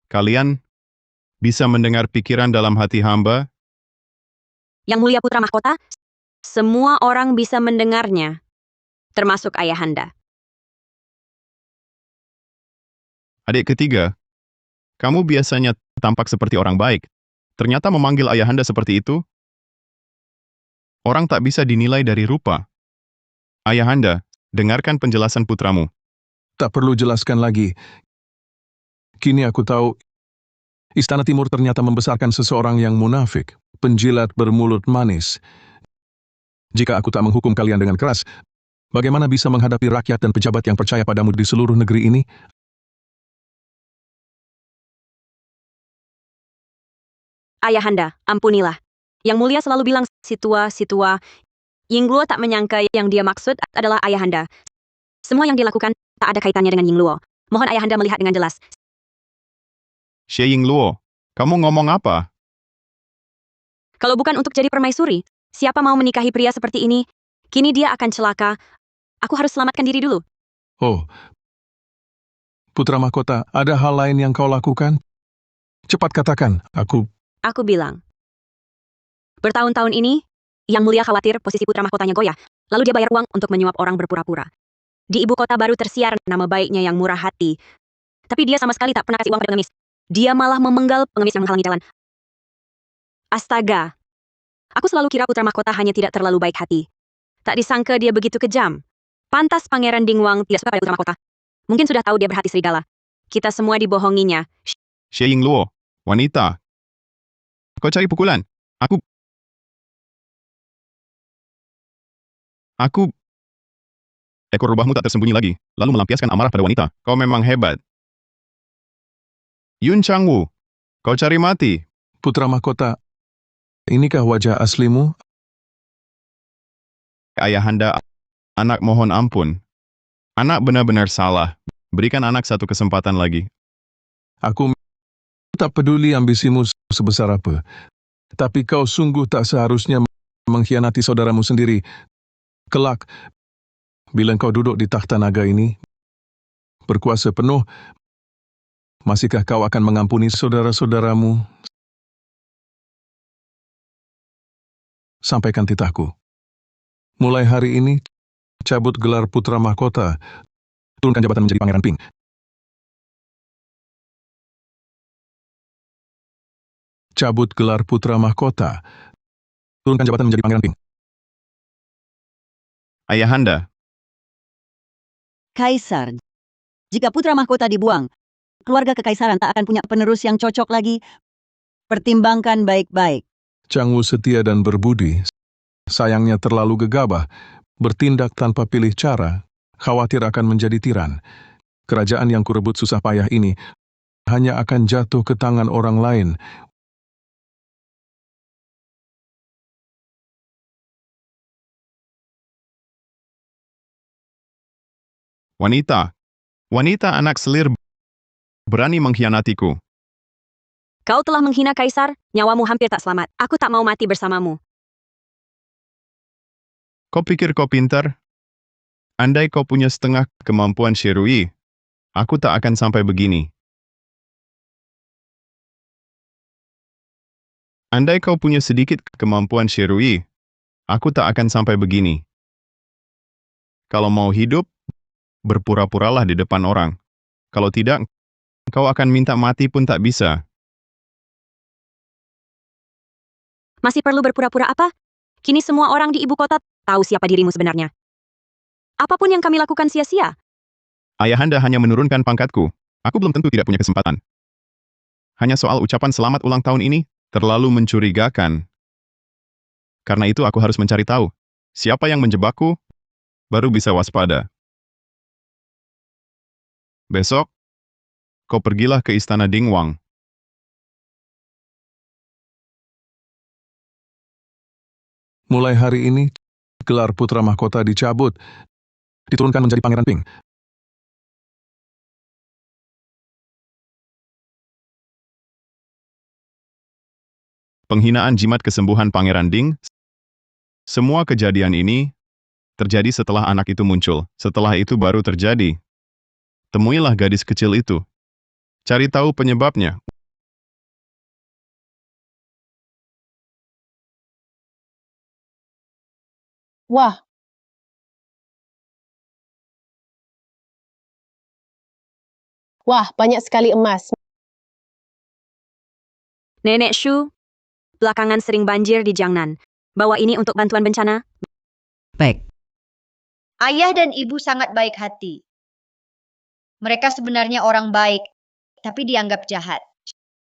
Kalian bisa mendengar pikiran dalam hati hamba? Yang Mulia Putra Mahkota, semua orang bisa mendengarnya, termasuk ayahanda. Adik ketiga, kamu biasanya tampak seperti orang baik. Ternyata memanggil ayahanda seperti itu? Orang tak bisa dinilai dari rupa. Ayahanda, dengarkan penjelasan putramu. Tak perlu jelaskan lagi. Kini aku tahu, Istana Timur ternyata membesarkan seseorang yang munafik, penjilat bermulut manis. Jika aku tak menghukum kalian dengan keras, bagaimana bisa menghadapi rakyat dan pejabat yang percaya padamu di seluruh negeri ini? Ayahanda, ampunilah. Yang mulia selalu bilang situa. Yingluo tak menyangka yang dia maksud adalah Ayahanda. Semua yang dilakukan tak ada kaitannya dengan Yingluo. Mohon Ayahanda melihat dengan jelas. Xie Yingluo, kamu ngomong apa? Kalau bukan untuk jadi permaisuri, siapa mau menikahi pria seperti ini? Kini dia akan celaka. Aku harus selamatkan diri dulu. Oh, Putra Mahkota, ada hal lain yang kau lakukan? Cepat katakan, Aku bilang. Bertahun-tahun ini, Yang Mulia khawatir posisi putra mahkotanya goyah. Lalu dia bayar uang untuk menyuap orang berpura-pura. Di ibu kota baru tersiar nama baiknya yang murah hati. Tapi dia sama sekali tak pernah kasih uang pada pengemis. Dia malah memenggal pengemis yang menghalangi jalan. Astaga. Aku selalu kira putra mahkota hanya tidak terlalu baik hati. Tak disangka dia begitu kejam. Pantas Pangeran Dingwang tidak suka pada putra mahkota. Mungkin sudah tahu dia berhati serigala. Kita semua dibohonginya. Xie Yingluo, wanita. Kau cari pukulan. Ekor rubahmu tak tersembunyi lagi, lalu melampiaskan amarah pada wanita. Kau memang hebat. Yun Changwu, kau cari mati. Putra Mahkota, inikah wajah aslimu? Ayahanda, anak mohon ampun. Anak benar-benar salah. Berikan anak satu kesempatan lagi. Aku tak peduli ambisimu sebesar apa. Tapi kau sungguh tak seharusnya mengkhianati saudaramu sendiri. Kelak, bila kau duduk di takhta naga ini, berkuasa penuh, masihkah kau akan mengampuni saudara-saudaramu? Sampaikan titahku. Mulai hari ini, cabut gelar Putra Mahkota, turunkan jabatan menjadi Pangeran Ping. Cabut gelar Putra Mahkota, turunkan jabatan menjadi Pangeran Ping. Ayahanda, Kaisar, jika putra mahkota dibuang, keluarga kekaisaran tak akan punya penerus yang cocok lagi. Pertimbangkan baik-baik. Changwu setia dan berbudi, sayangnya terlalu gegabah, bertindak tanpa pilih cara, khawatir akan menjadi tiran. Kerajaan yang kurebut susah payah ini hanya akan jatuh ke tangan orang lain. wanita anak selir berani mengkhianatiku. Kau telah menghina kaisar, nyawamu hampir tak selamat. Aku tak mau mati bersamamu. Kau pikir kau pintar? Andai kau punya setengah kemampuan Shirui, aku tak akan sampai begini. Andai kau punya sedikit kemampuan Shirui, aku tak akan sampai begini. Kalau mau hidup, berpura-puralah di depan orang. Kalau tidak, kau akan minta mati pun tak bisa. Masih perlu berpura-pura apa? Kini semua orang di ibu kota tahu siapa dirimu sebenarnya. Apapun yang kami lakukan sia-sia. Ayahanda hanya menurunkan pangkatku. Aku belum tentu tidak punya kesempatan. Hanya soal ucapan selamat ulang tahun ini terlalu mencurigakan. Karena itu aku harus mencari tahu siapa yang menjebakku, baru bisa waspada. Besok, kau pergilah ke istana Dingwang. Mulai hari ini, gelar Putra Mahkota dicabut, diturunkan menjadi Pangeran Ping. Penghinaan jimat kesembuhan Pangeran Ding. Semua kejadian ini terjadi setelah anak itu muncul. Setelah itu baru terjadi. Temuilah gadis kecil itu. Cari tahu penyebabnya. Wah, banyak sekali emas. Nenek Shu, belakangan sering banjir di Jiangnan. bawa ini untuk bantuan bencana. Baik, Ayah dan ibu sangat baik hati. Mereka sebenarnya orang baik, tapi dianggap jahat.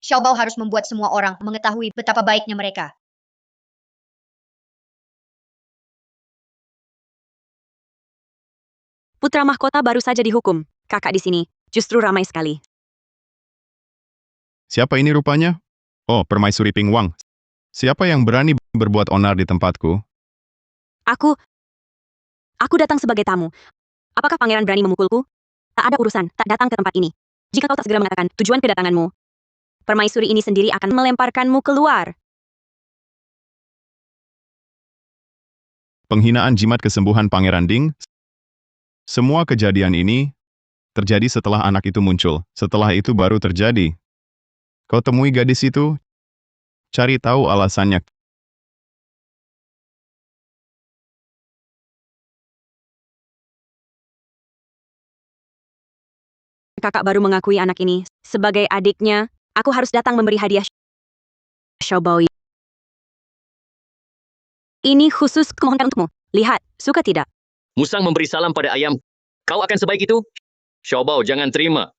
Xiaobao harus membuat semua orang mengetahui betapa baiknya mereka. Putra mahkota baru saja dihukum. Kakak di sini justru ramai sekali. Siapa ini rupanya? Oh, Permaisuri Ping Wang. Siapa yang berani berbuat onar di tempatku? Aku datang sebagai tamu. Apakah pangeran berani memukulku? Tak ada urusan, tak datang ke tempat ini. Jika kau tak segera mengatakan tujuan kedatanganmu, permaisuri ini sendiri akan melemparkanmu keluar. Penghinaan jimat kesembuhan Pangeran Ding. Semua kejadian ini terjadi setelah anak itu muncul. Setelah itu baru terjadi. Kau temui gadis itu, cari tahu alasannya. Kakak baru mengakui anak ini sebagai adiknya. Aku harus datang memberi hadiah Xiaobao. Ini khusus kumohonkan untukmu. Lihat, suka tidak? Musang memberi salam pada ayam. Kau akan sebaik itu? Xiaobao, jangan terima.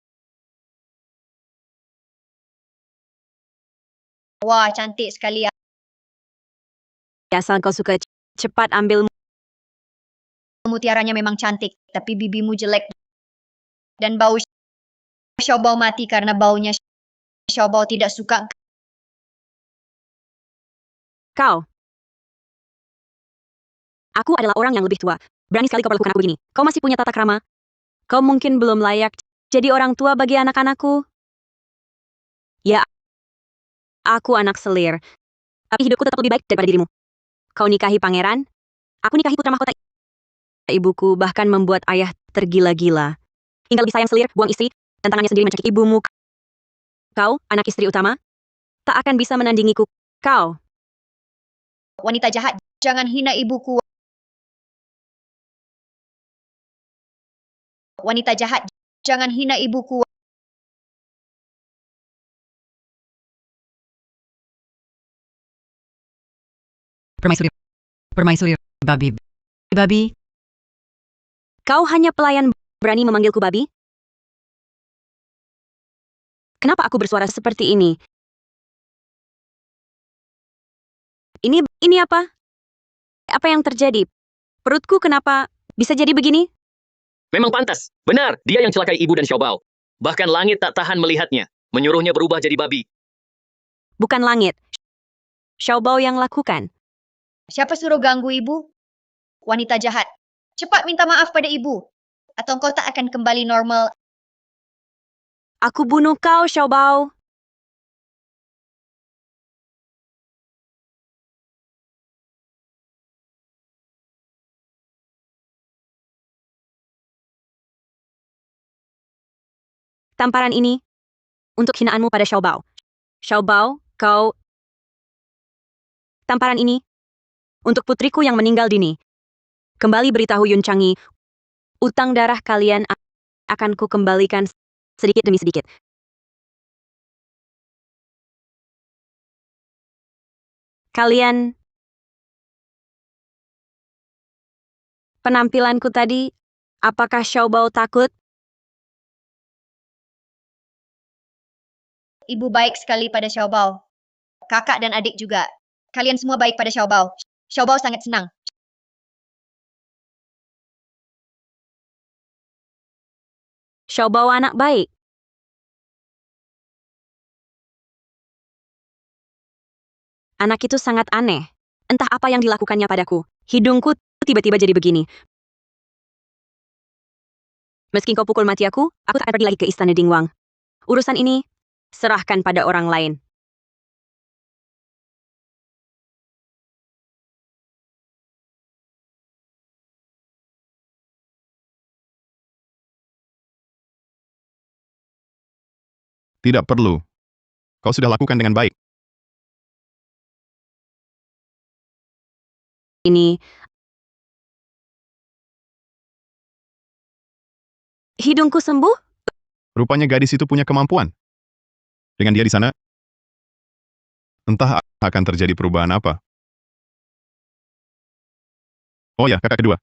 Wah, cantik sekali ya. Asal kau suka, cepat ambil. Mutiaranya memang cantik, tapi bibimu jelek. Dan bau Xiaobao mati karena baunya Xiaobao tidak suka. Kau. Aku adalah orang yang lebih tua. Berani sekali kau perlakukan aku begini. Kau masih punya tata krama. Kau mungkin belum layak jadi orang tua bagi anak-anakku. Ya, aku anak selir. Tapi hidupku tetap lebih baik daripada dirimu. Kau nikahi pangeran. Aku nikahi putra mahkota. Ibuku bahkan membuat ayah tergila-gila. Hingga lebih sayang selir, buang istri, dan tangannya sendiri mencekik ibumu. Kau, anak istri utama, tak akan bisa menandingiku. Kau. Wanita jahat, jangan hina ibuku. Wanita jahat, jangan hina ibuku. permaisuri, babi. Kau hanya pelayan berani memanggilku babi? Kenapa aku bersuara seperti ini? Ini apa? Apa yang terjadi? Perutku kenapa bisa jadi begini? Memang pantas. Benar, dia yang celakai ibu dan Xiaobao. Bahkan langit tak tahan melihatnya, menyuruhnya berubah jadi babi. Bukan langit. Xiaobao yang lakukan. Siapa suruh ganggu ibu? Wanita jahat. Cepat minta maaf pada ibu. Atau engkau tak akan kembali normal. Aku bunuh kau, Xiaobao. Tamparan ini untuk hinaanmu pada Xiaobao. Xiaobao, kau... Tamparan ini untuk putriku yang meninggal dini. Kembali beritahu Yun Changi, utang darah kalian akan ku kembalikan sedikit demi sedikit. Kalian... Penampilanku tadi, apakah Xiaobao takut? Ibu baik sekali pada Xiaobao. Kakak dan adik juga. Kalian semua baik pada Xiaobao. Xiaobao sangat senang. Xiaobao anak baik. Anak itu sangat aneh. Entah apa yang dilakukannya padaku. Hidungku tiba-tiba jadi begini. Meski kau pukul mati aku tak akan pergi lagi ke istana Dingwang. Urusan ini, serahkan pada orang lain. Tidak perlu. Kau sudah lakukan dengan baik. Ini... Hidungku sembuh? Rupanya gadis itu punya kemampuan. Dengan dia di sana, entah akan terjadi perubahan apa. Oh ya, kakak kedua.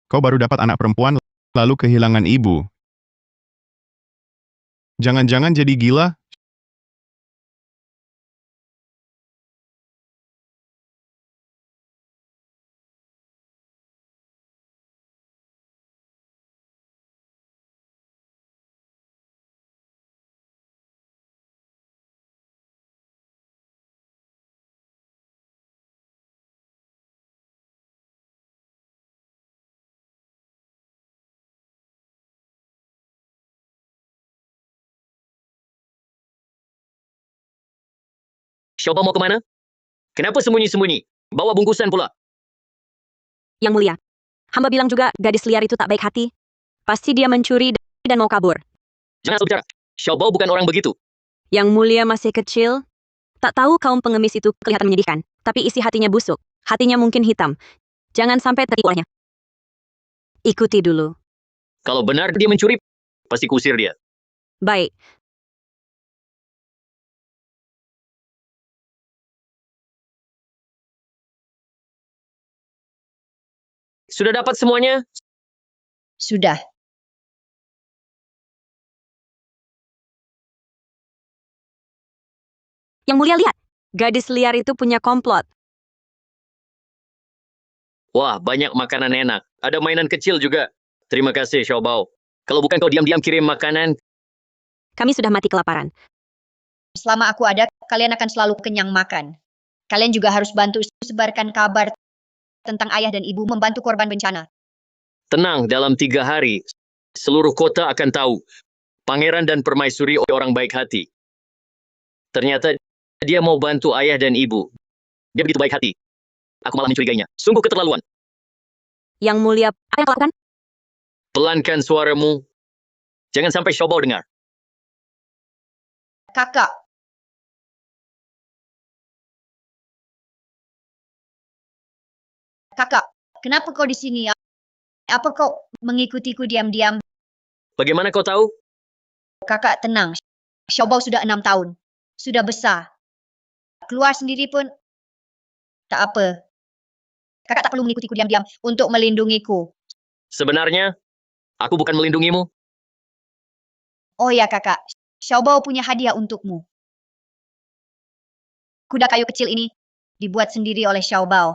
Kau baru dapat anak perempuan, lalu kehilangan ibu. Jangan-jangan jadi gila? Xiaobao mau kemana? Kenapa sembunyi-sembunyi? Bawa bungkusan pula. Yang mulia, hamba bilang juga gadis liar itu tak baik hati. Pasti dia mencuri dan mau kabur. Jangan asal bicara. Xiaobao bukan orang begitu. Yang mulia masih kecil. Tak tahu kaum pengemis itu kelihatan menyedihkan, tapi isi hatinya busuk. Hatinya mungkin hitam. Jangan sampai tertipu olehnya. Ikuti dulu. Kalau benar dia mencuri, pasti kusir dia. Baik. Sudah dapat semuanya? Sudah. Yang mulia lihat. Gadis liar itu punya komplot. Wah, banyak makanan enak. Ada mainan kecil juga. Terima kasih, Xiaobao. Kalau bukan kau diam-diam kirim makanan, Kami sudah mati kelaparan. Selama aku ada, kalian akan selalu kenyang makan. Kalian juga harus bantu sebarkan kabar tentang ayah dan ibu membantu korban bencana. tenang dalam 3 hari. Seluruh kota akan tahu. Pangeran dan Permaisuri orang baik hati. Ternyata dia mau bantu ayah dan ibu. Dia begitu baik hati. Aku malah mencurigainya. Sungguh keterlaluan. Yang mulia, apa yang kau lakukan? Pelankan suaramu. Jangan sampai Xiaobao dengar. Kakak, kakak, kenapa kau di sini? Apa kau mengikutiku diam-diam? Bagaimana kau tahu? Kakak tenang. Xiaobao sudah 6 tahun. Sudah besar. Keluar sendiri pun tak apa. Kakak tak perlu mengikutiku diam-diam untuk melindungiku. Sebenarnya, aku bukan melindungimu. Oh ya kakak, Xiaobao punya hadiah untukmu. Kuda kayu kecil ini dibuat sendiri oleh Xiaobao.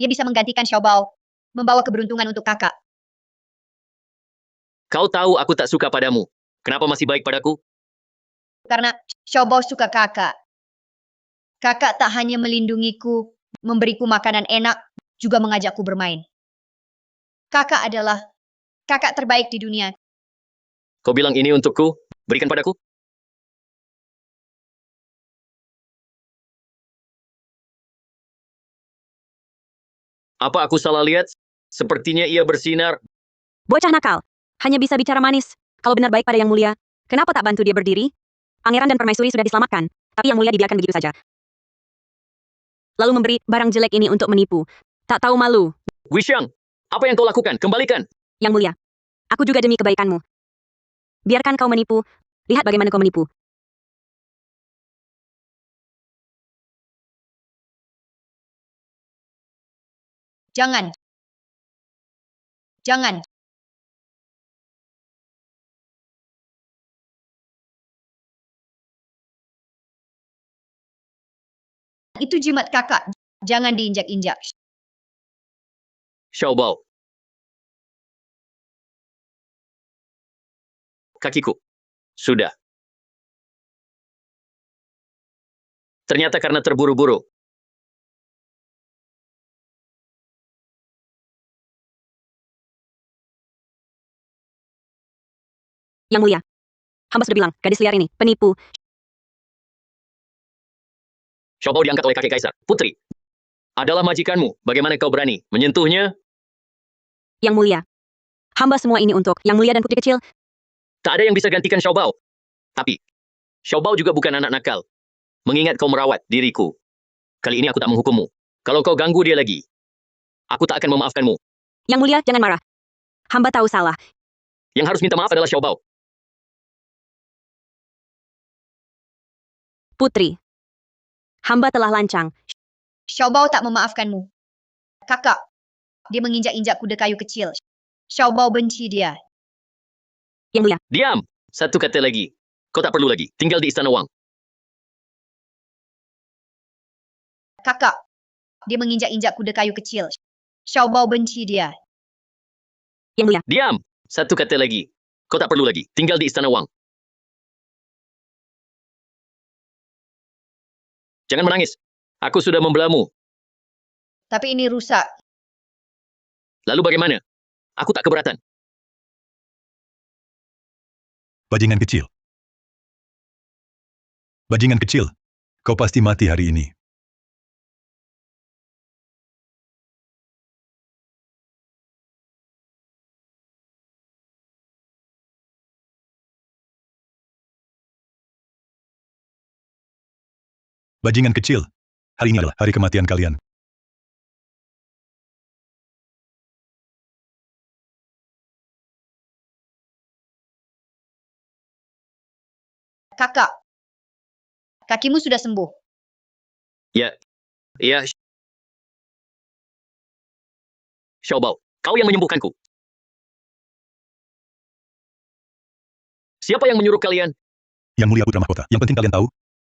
Dia bisa menggantikan Xiaobao, membawa keberuntungan untuk kakak. Kau tahu aku tak suka padamu. Kenapa masih baik padaku? Karena Xiaobao suka kakak. Kakak tak hanya melindungiku, memberiku makanan enak, juga mengajakku bermain. Kakak adalah kakak terbaik di dunia. Kau bilang ini untukku? Berikan padaku? Apa aku salah lihat? Sepertinya ia bersinar. Bocah nakal. Hanya bisa bicara manis. Kalau benar baik pada yang mulia, kenapa tak bantu dia berdiri? Pangeran dan Permaisuri sudah diselamatkan, tapi yang mulia dibiarkan begitu saja. Lalu memberi barang jelek ini untuk menipu. Tak tahu malu. Guixiang, apa yang kau lakukan? Kembalikan. Yang mulia, aku juga demi kebaikanmu. Biarkan kau menipu. Lihat bagaimana kau menipu. Jangan. Jangan. Itu jimat kakak. Jangan diinjak-injak. Xiaobao. Kakiku. Sudah. Ternyata karena terburu-buru. Yang mulia, hamba sudah bilang, gadis liar ini, penipu. Xiaobao diangkat oleh kakek kaisar. Putri, adalah majikanmu. Bagaimana kau berani menyentuhnya? Yang mulia, hamba semua ini untuk yang mulia dan putri kecil. Tak ada yang bisa gantikan Xiaobao. Tapi, Xiaobao juga bukan anak nakal. Mengingat kau merawat diriku. Kali ini aku tak menghukummu. Kalau kau ganggu dia lagi, aku tak akan memaafkanmu. Yang mulia, jangan marah. Hamba tahu salah. Yang harus minta maaf adalah Xiaobao. Putri, hamba telah lancang. Xiaobao tak memaafkanmu. Kakak, Dia menginjak-injak kuda kayu kecil. Xiaobao benci dia. Yang mulia, Diam! Satu kata lagi. Kau tak perlu lagi. Tinggal di Istana Wang. Kakak. Dia menginjak-injak kuda kayu kecil. Xiaobao benci dia. yang mulia, Diam! Satu kata lagi. Kau tak perlu lagi. Tinggal di Istana Wang. Jangan menangis. Aku sudah membelamu. Tapi ini rusak. Lalu bagaimana? Aku tak keberatan. Bajingan kecil. Bajingan kecil, kau pasti mati hari ini. Bajingan kecil, hari ini adalah hari kematian kalian. Kakak. Kakimu sudah sembuh. Ya. Xiaobao, kau yang menyembuhkanku. Siapa yang menyuruh kalian? Yang mulia putra mahkota, yang penting kalian tahu,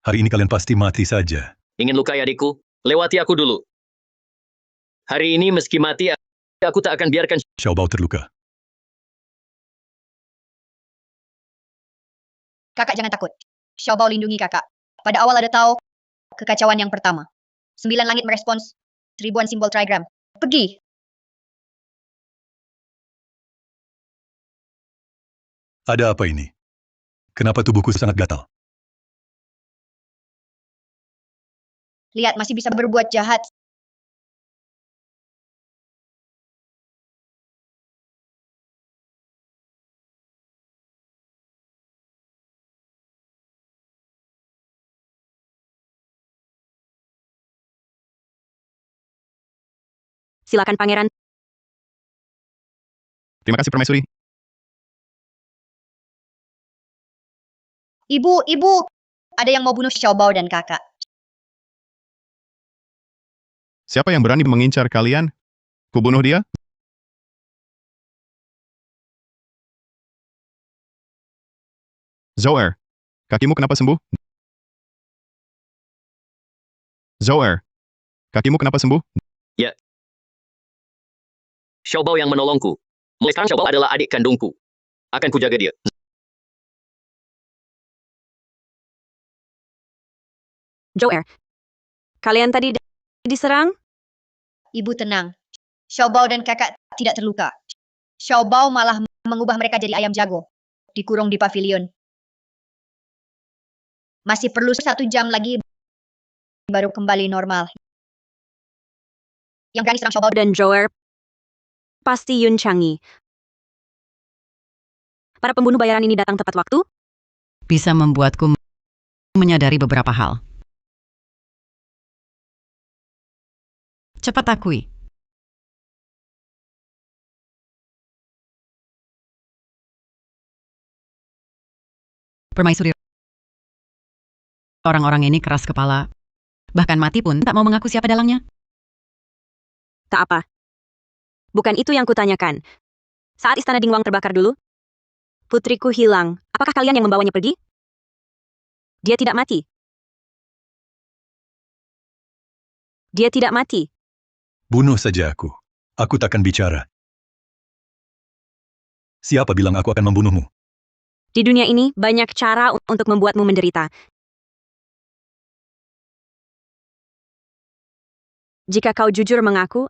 hari ini kalian pasti mati saja. Ingin lukai adikku? Lewati aku dulu. Hari ini meski mati, aku tak akan biarkan. Xiaobao terluka. Kakak jangan takut. Xiaobao lindungi kakak. Pada awal ada tahu kekacauan yang pertama. 9 langit merespons. Ribuan simbol trigram. Pergi. Ada apa ini? Kenapa tubuhku sangat gatal? Lihat, masih bisa berbuat jahat. silakan pangeran. Terima kasih Permaisuri. Ibu. Ada yang mau bunuh Xiaobao dan kakak. Siapa yang berani mengincar kalian? Kubunuh dia? Zoer, kakimu kenapa sembuh? Zoer, kakimu kenapa sembuh? Xiaobao yang menolongku. Mulai sekarang Xiaobao adalah adik kandungku. Akan kujaga dia. Joer, kalian tadi diserang? Ibu tenang. Xiaobao dan kakak tidak terluka. Xiaobao malah mengubah mereka jadi ayam jago. Dikurung di pavilion. Masih perlu 1 jam lagi baru kembali normal. Yang berani serang Xiaobao Dan Joer pasti Yun Changi. Para pembunuh bayaran ini datang tepat waktu? Bisa membuatku menyadari beberapa hal. Cepat akui. Permaisuri, orang-orang ini keras kepala. Bahkan mati pun tak mau mengaku siapa dalangnya. Tak apa. Bukan itu yang kutanyakan. Saat istana Dingwang terbakar dulu, putriku hilang. Apakah kalian yang membawanya pergi? Dia tidak mati. Dia tidak mati. Bunuh saja aku. Aku takkan bicara. Siapa bilang aku akan membunuhmu? Di dunia ini banyak cara untuk membuatmu menderita. Jika kau jujur mengaku,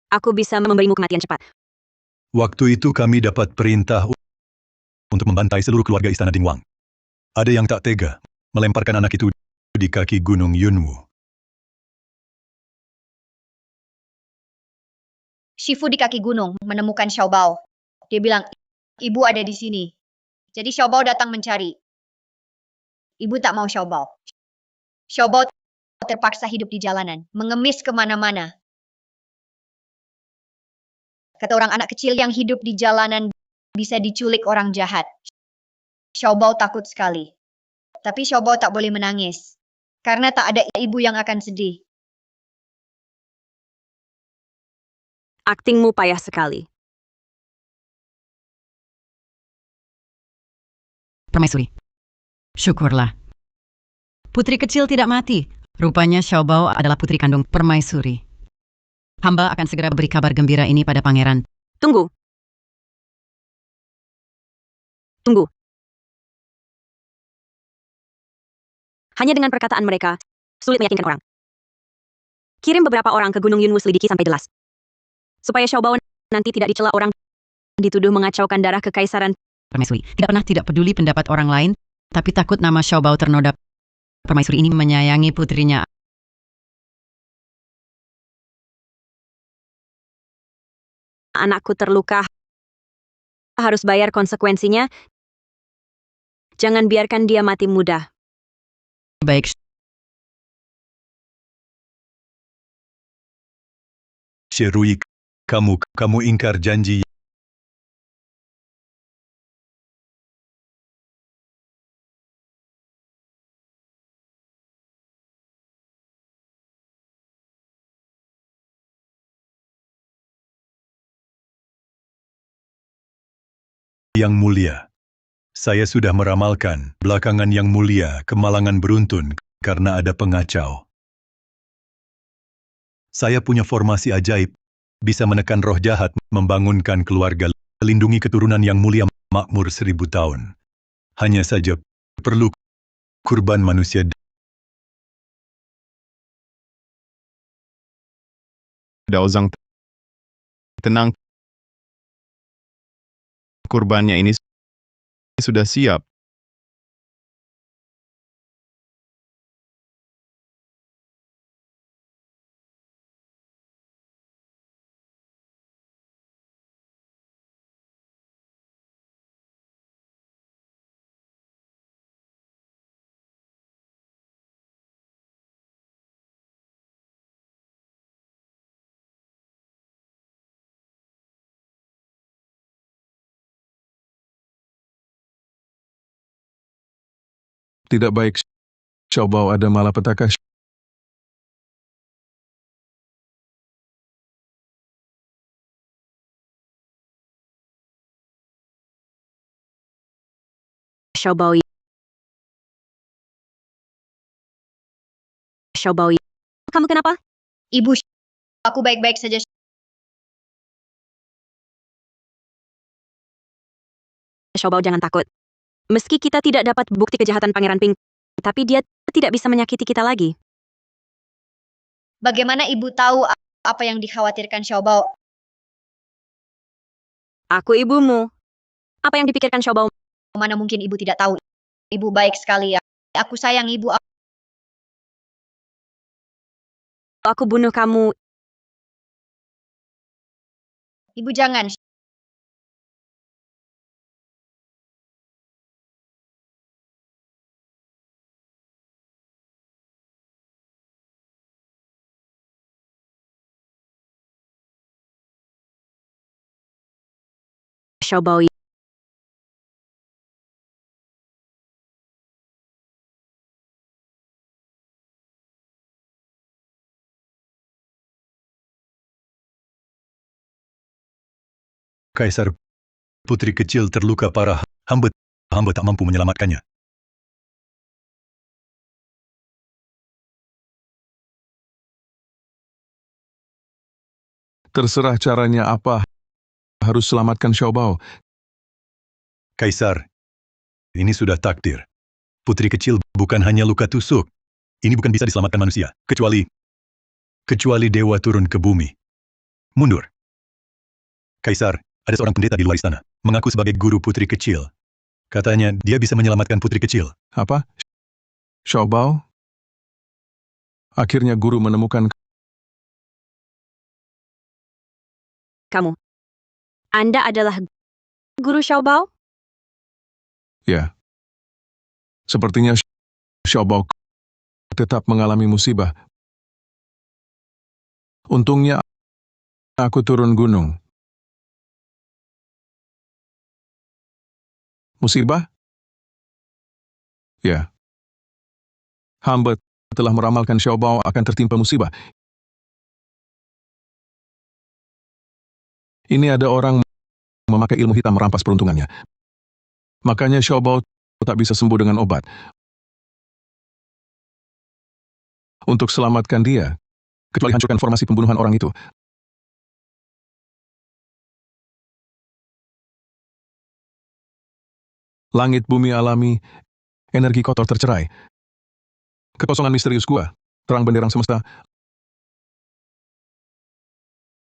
aku bisa memberimu kematian cepat. Waktu itu kami dapat perintah untuk membantai seluruh keluarga istana Dingwang. Ada yang tak tega melemparkan anak itu di kaki Gunung Yunwu. Shifu di kaki gunung menemukan Xiaobao. Dia bilang, ibu ada di sini. Jadi Xiaobao datang mencari. Ibu tak mau Xiaobao. Xiaobao terpaksa hidup di jalanan, mengemis kemana-mana. Kata orang anak kecil yang hidup di jalanan bisa diculik orang jahat. Xiaobao takut sekali. Tapi Xiaobao tak boleh menangis. Karena tak ada ibu yang akan sedih. Aktingmu payah sekali. Permaisuri. Syukurlah. Putri kecil tidak mati. Rupanya Xiaobao adalah putri kandung Permaisuri. Hamba akan segera beri kabar gembira ini pada pangeran. Tunggu. Tunggu. Hanya dengan perkataan mereka, sulit meyakinkan orang. Kirim beberapa orang ke Gunung Yunwu selidiki sampai jelas. Supaya Xiaobao nanti tidak dicela orang dituduh mengacaukan darah kekaisaran. Permaisuri tidak pernah tidak peduli pendapat orang lain, tapi takut nama Xiaobao ternoda. Permaisuri ini menyayangi putrinya. Anakku terluka. Harus bayar konsekuensinya. Jangan biarkan dia mati muda. Baik, Sherui, kamu ingkar janji yang mulia. Saya sudah meramalkan belakangan yang mulia kemalangan beruntun karena ada pengacau. Saya punya formasi ajaib, bisa menekan roh jahat, membangunkan keluarga, melindungi keturunan yang mulia makmur 1000 tahun. Hanya saja perlu kurban manusia. Daozang, tenang. Kurbannya ini sudah siap. Tidak baik Xiaobao ada malapetaka. Xiaobao. Xiaobao. Kamu kenapa? Ibu, aku baik-baik saja. Xiaobao, jangan takut. Meski kita tidak dapat bukti kejahatan Pangeran Ping, tapi dia tidak bisa menyakiti kita lagi. Bagaimana ibu tahu apa yang dikhawatirkan Xiaobao? Aku ibumu. Apa yang dipikirkan Xiaobao? Mana mungkin ibu tidak tahu. Ibu baik sekali ya. Aku sayang ibu. Aku bunuh kamu. Ibu jangan. Xiaobao. Kaisar, putri kecil terluka parah. Hamba tak mampu menyelamatkannya. Terserah caranya apa, harus selamatkan Xiaobao. Kaisar, ini sudah takdir. Putri kecil bukan hanya luka tusuk. Ini bukan bisa diselamatkan manusia, kecuali dewa turun ke bumi. Mundur. Kaisar, ada seorang pendeta di luar istana, mengaku sebagai guru putri kecil. Katanya dia bisa menyelamatkan putri kecil. Apa? Xiaobao? Akhirnya guru menemukan. Kamu. Anda adalah guru Xiaobao? Ya. Sepertinya Xiaobao tetap mengalami musibah. Untungnya aku turun gunung. Musibah? Ya. Hamba telah meramalkan Xiaobao akan tertimpa musibah. Ini ada orang memakai ilmu hitam merampas peruntungannya. Makanya Xiaobao tak bisa sembuh dengan obat. Untuk selamatkan dia, kecuali hancurkan formasi pembunuhan orang itu. Langit bumi alami, energi kotor tercerai. Kekosongan misterius gua, terang benderang semesta.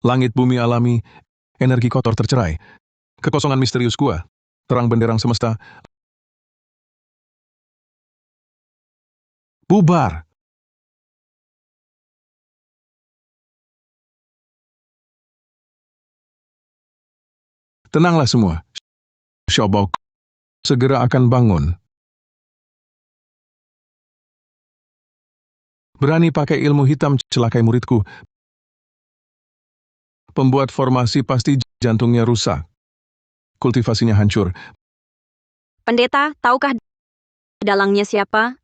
Langit bumi alami, energi kotor tercerai. Kekosongan misterius gua, terang benderang semesta. Bubar! Tenanglah semua. Xiaobao segera akan bangun. Berani pakai ilmu hitam celakai muridku. Pembuat formasi pasti jantungnya rusak. Kultivasinya hancur. Pendeta, tahukah dalangnya siapa?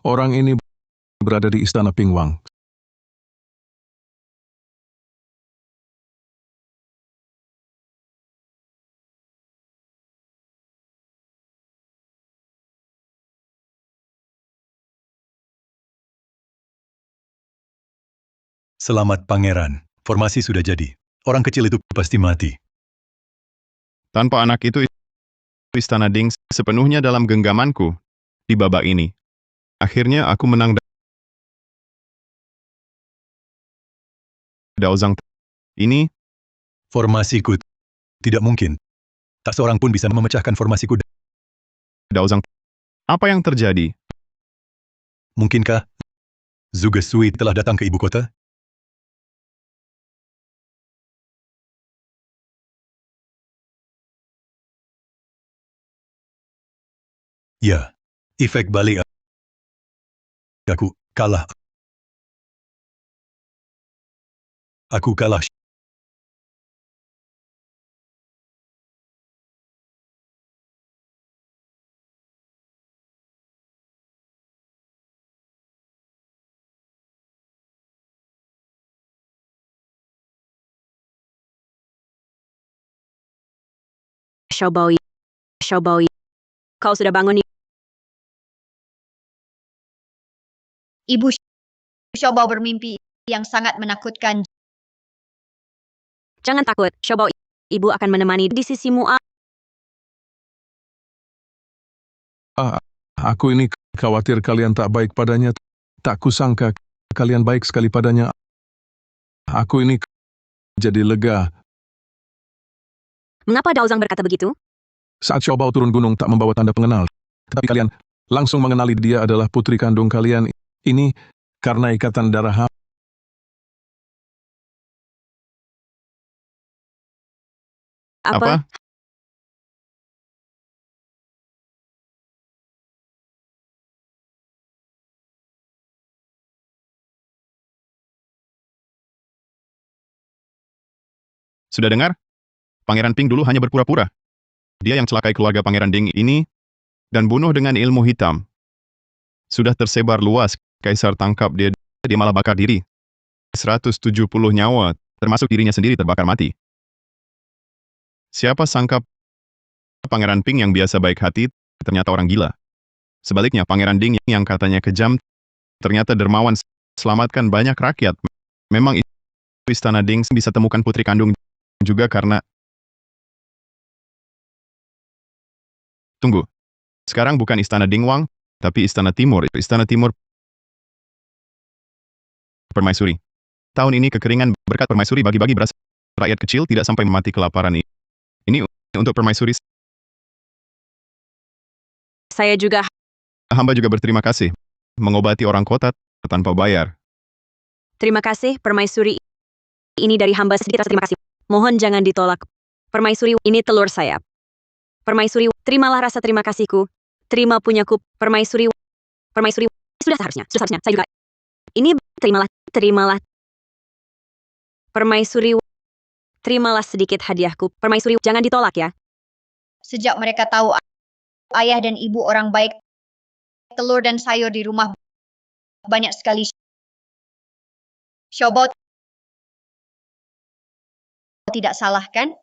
Orang ini berada di istana Pingwang. Selamat Pangeran, formasi sudah jadi. Orang kecil itu pasti mati. Tanpa anak itu, Istana Ding sepenuhnya dalam genggamanku di babak ini. Akhirnya aku menang. Daozang ini Formasiku tidak mungkin. Tak seorang pun bisa memecahkan formasiku. Daozang. Apa yang terjadi? Mungkinkah Zhuge Sui telah datang ke ibu kota? Ya, efek balik. Aku kalah. Aku kalah. Xiaobao, kau sudah bangun? Ibu Xiaobao bermimpi yang sangat menakutkan. Jangan takut, Xiaobao. Ibu akan menemani di sisimu. Aku ini khawatir kalian tak baik padanya. Tak kusangka kalian baik sekali padanya. Aku ini jadi lega. Mengapa Daozang berkata begitu? Saat Xiaobao turun gunung tak membawa tanda pengenal. Tetapi kalian langsung mengenali dia adalah putri kandung kalian. Ini karena ikatan darah. Apa? Sudah dengar? Pangeran Ping dulu hanya berpura-pura. Dia yang celakai keluarga Pangeran Ding ini dan bunuh dengan ilmu hitam. Sudah tersebar luas, Kaisar tangkap dia malah bakar diri. 170 nyawa, termasuk dirinya sendiri terbakar mati. Siapa sangka Pangeran Ping yang biasa baik hati, ternyata orang gila. Sebaliknya Pangeran Ding yang katanya kejam, ternyata dermawan, selamatkan banyak rakyat. Memang Istana Ding bisa temukan putri kandung juga karena... Tunggu. Sekarang bukan Istana Dingwang, tapi Istana Timur. Istana Timur Permaisuri. Tahun ini kekeringan berkat Permaisuri bagi-bagi beras. Rakyat kecil tidak sampai mati kelaparan. Ini untuk Permaisuri. Saya juga. Hamba juga berterima kasih. Mengobati orang kota tanpa bayar. Terima kasih, Permaisuri. Ini dari hamba sedikit rasa terima kasih. Mohon jangan ditolak. Permaisuri, ini telur saya. Permaisuri, terimalah rasa terima kasihku. Terima punyaku, Permaisuri. Permaisuri, sudah seharusnya, saya juga. Ini, terimalah. Permaisuri, terimalah sedikit hadiahku. Permaisuri, jangan ditolak ya. Sejak mereka tahu ayah dan ibu orang baik telur dan sayur di rumah banyak sekali. Xiaobao tidak salah kan?